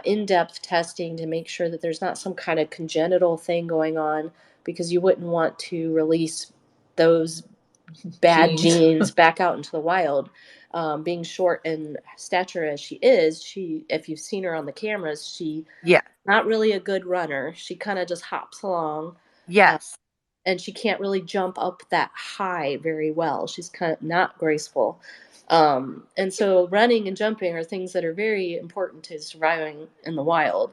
in-depth testing to make sure that there's not some kind of congenital thing going on, because you wouldn't want to release those bad genes back out into the wild. Being short in stature as she is, if you've seen her on the cameras, she not really a good runner. She kind of just hops along. Yes. And she can't really jump up that high very well. She's kind of not graceful. And so running and jumping are things that are very important to surviving in the wild.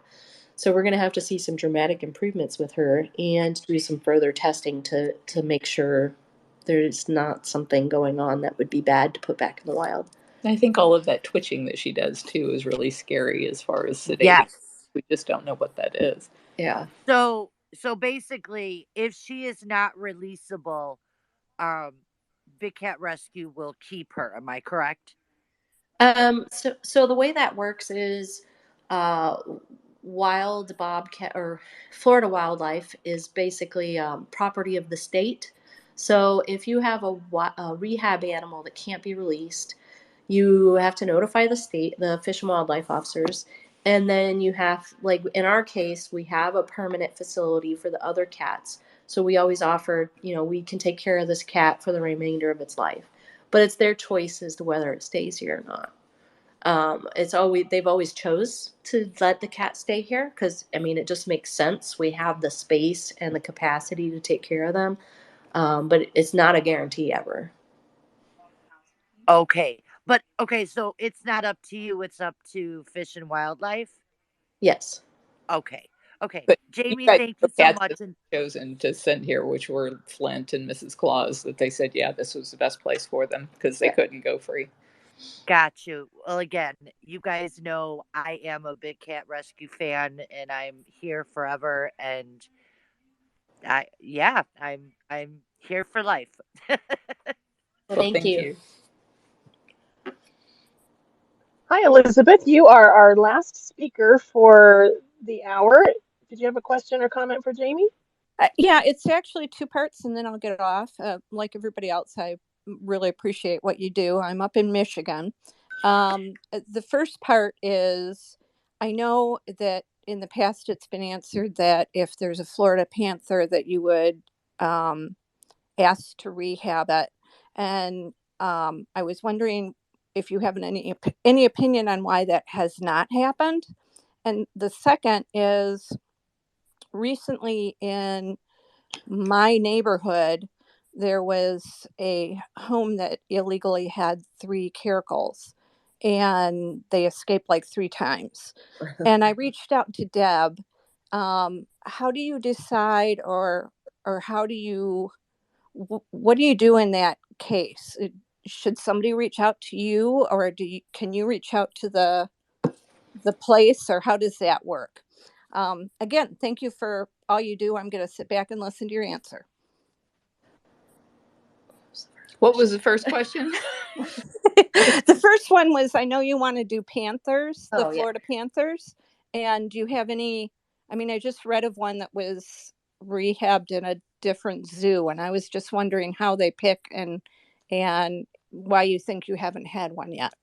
So we're going to have to see some dramatic improvements with her and do some further testing to make sure there's not something going on that would be bad to put back in the wild. I think all of that twitching that she does too is really scary as far as sedating. Yes. We just don't know what that is. Yeah. So basically, if she is not releasable, Big Cat Rescue will keep her. Am I correct? So the way that works is, wild bobcat or Florida wildlife is basically property of the state. So if you have a rehab animal that can't be released, you have to notify the state, the Fish and Wildlife officers, and then you have, like in our case, we have a permanent facility for the other cats. So we always offer, we can take care of this cat for the remainder of its life, but it's their choice as to whether it stays here or not. They've always chose to let the cat stay here because it just makes sense. We have the space and the capacity to take care of them, but it's not a guarantee ever. Okay, but so it's not up to you; it's up to Fish and Wildlife. Yes. Okay. But Jamie, you thank you so cats much. Chosen to send here, which were Flint and Mrs. Claus, that they said, yeah, this was the best place for them because they couldn't go free. Got you. Well, again, you guys know I am a Big Cat Rescue fan, and I'm here forever. And I'm here for life. Thank you. Hi, Elizabeth. You are our last speaker for the hour. Did you have a question or comment for Jamie? Yeah, it's actually two parts, and then I'll get it off. Like everybody else, I really appreciate what you do. I'm up in Michigan. The first part is, I know that in the past it's been answered that if there's a Florida panther that you would ask to rehab it. And I was wondering if you have any opinion on why that has not happened. And the second is, recently in my neighborhood, there was a home that illegally had 3 caracals, and they escaped like 3 times. And I reached out to Deb. How do you decide, or how do you, what do you do in that case? Should somebody reach out to you, or can you reach out to the place, or how does that work? Again, thank you for all you do. I'm going to sit back and listen to your answer. What was the first question? The first one was, I know you want to do panthers, the Florida Panthers. And do you have any, I just read of one that was rehabbed in a different zoo, and I was just wondering how they pick and why you think you haven't had one yet.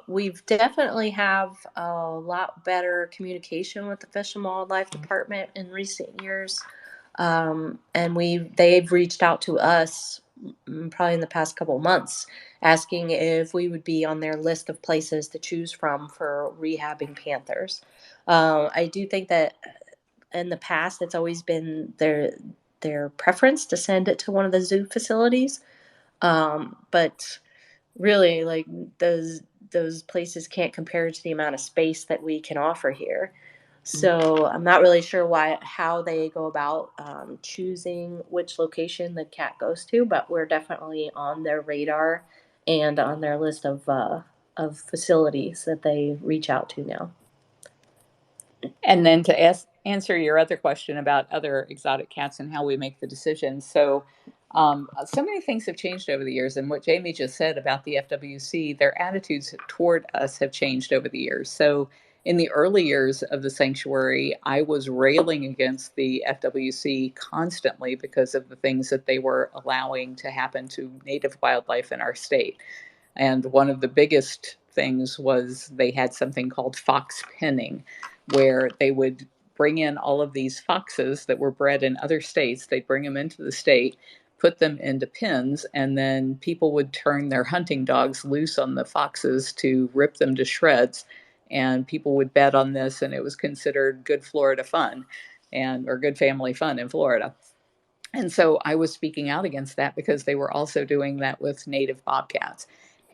We've definitely have a lot better communication with the Fish and Wildlife Department in recent years. And they've reached out to us probably in the past couple of months, asking if we would be on their list of places to choose from for rehabbing panthers. I do think that in the past it's always been their preference to send it to one of the zoo facilities, but really, like, those places can't compare to the amount of space that we can offer here. So I'm not really sure how they go about choosing which location the cat goes to, but we're definitely on their radar and on their list of facilities that they reach out to now. And then to answer your other question about other exotic cats and how we make the decisions. So many things have changed over the years. And what Jamie just said about the FWC, their attitudes toward us have changed over the years. So in the early years of the sanctuary, I was railing against the FWC constantly because of the things that they were allowing to happen to native wildlife in our state. And one of the biggest things was they had something called fox penning, where they would bring in all of these foxes that were bred in other states. They'd bring them into the state, put them into pens, and then people would turn their hunting dogs loose on the foxes to rip them to shreds. And people would bet on this, and it was considered good Florida fun or good family fun in Florida. And so I was speaking out against that because they were also doing that with native bobcats.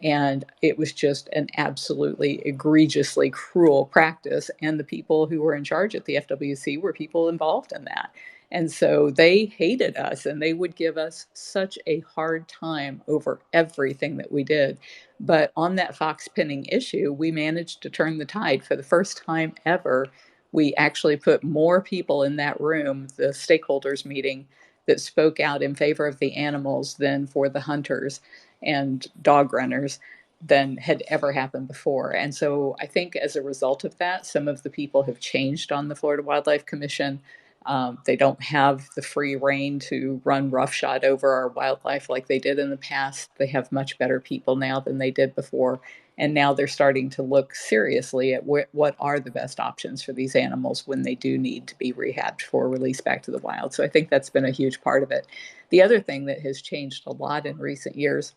And it was just an absolutely egregiously cruel practice. And the people who were in charge at the FWC were people involved in that. And so they hated us and they would give us such a hard time over everything that we did. But on that fox pinning issue, we managed to turn the tide. For the first time ever, we actually put more people in that room, the stakeholders meeting, that spoke out in favor of the animals than for the hunters and dog runners than had ever happened before. And so I think as a result of that, some of the people have changed on the Florida Wildlife Commission. They don't have the free rein to run roughshod over our wildlife like they did in the past. They have much better people now than they did before. And now they're starting to look seriously at what are the best options for these animals when they do need to be rehabbed for release back to the wild. So I think that's been a huge part of it. The other thing that has changed a lot in recent years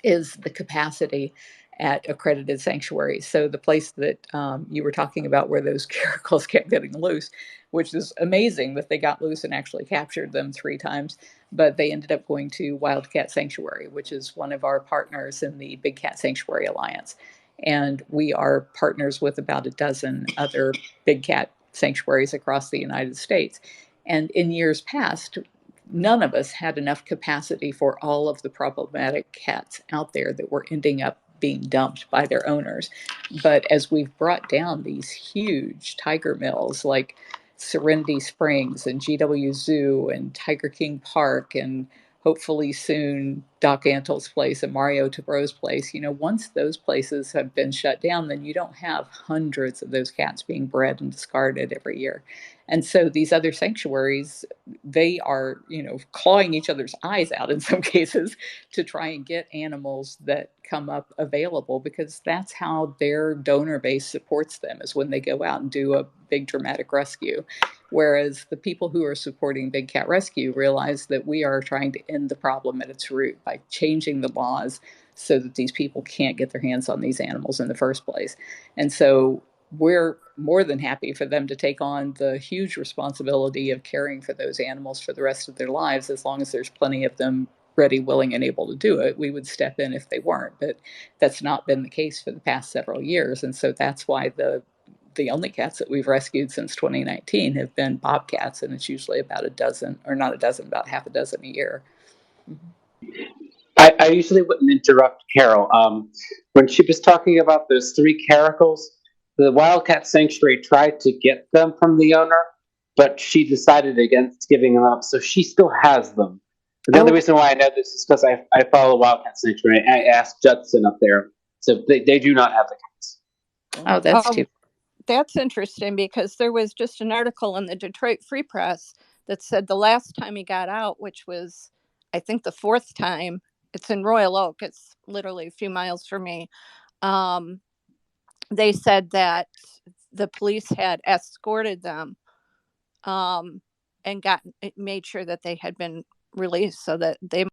is the capacity at accredited sanctuaries. So the place that you were talking about where those caracals kept getting loose, which is amazing that they got loose and actually captured them 3 times, but they ended up going to Wildcat Sanctuary, which is one of our partners in the Big Cat Sanctuary Alliance. And we are partners with about a dozen other big cat sanctuaries across the United States. And in years past, none of us had enough capacity for all of the problematic cats out there that were ending up being dumped by their owners. But as we've brought down these huge tiger mills like Serenity Springs and GW Zoo and Tiger King Park and hopefully soon Doc Antle's place and Mario Tabro's place, once those places have been shut down, then you don't have hundreds of those cats being bred and discarded every year. And so these other sanctuaries, they are, clawing each other's eyes out in some cases to try and get animals that come up available, because that's how their donor base supports them, is when they go out and do a big dramatic rescue. Whereas the people who are supporting Big Cat Rescue realize that we are trying to end the problem at its root by changing the laws so that these people can't get their hands on these animals in the first place. And so we're more than happy for them to take on the huge responsibility of caring for those animals for the rest of their lives, as long as there's plenty of them ready, willing, and able to do it. We would step in if they weren't, but that's not been the case for the past several years. And so that's why the only cats that we've rescued since 2019 have been bobcats, and it's usually about a dozen, or not a dozen, about half a dozen a year. I usually wouldn't interrupt Carol. When she was talking about those 3 caracals, the Wildcat Sanctuary tried to get them from the owner, but she decided against giving them up, so she still has them. The only reason why I know this is because I follow Wildcat Sanctuary. I asked Judson up there, so they do not have the cats. Oh, that's too. That's interesting, because there was just an article in the Detroit Free Press that said the last time he got out, which was, I think, the 4th time, it's in Royal Oak. It's literally a few miles from me. They said that the police had escorted them and and made sure that they had been released so that they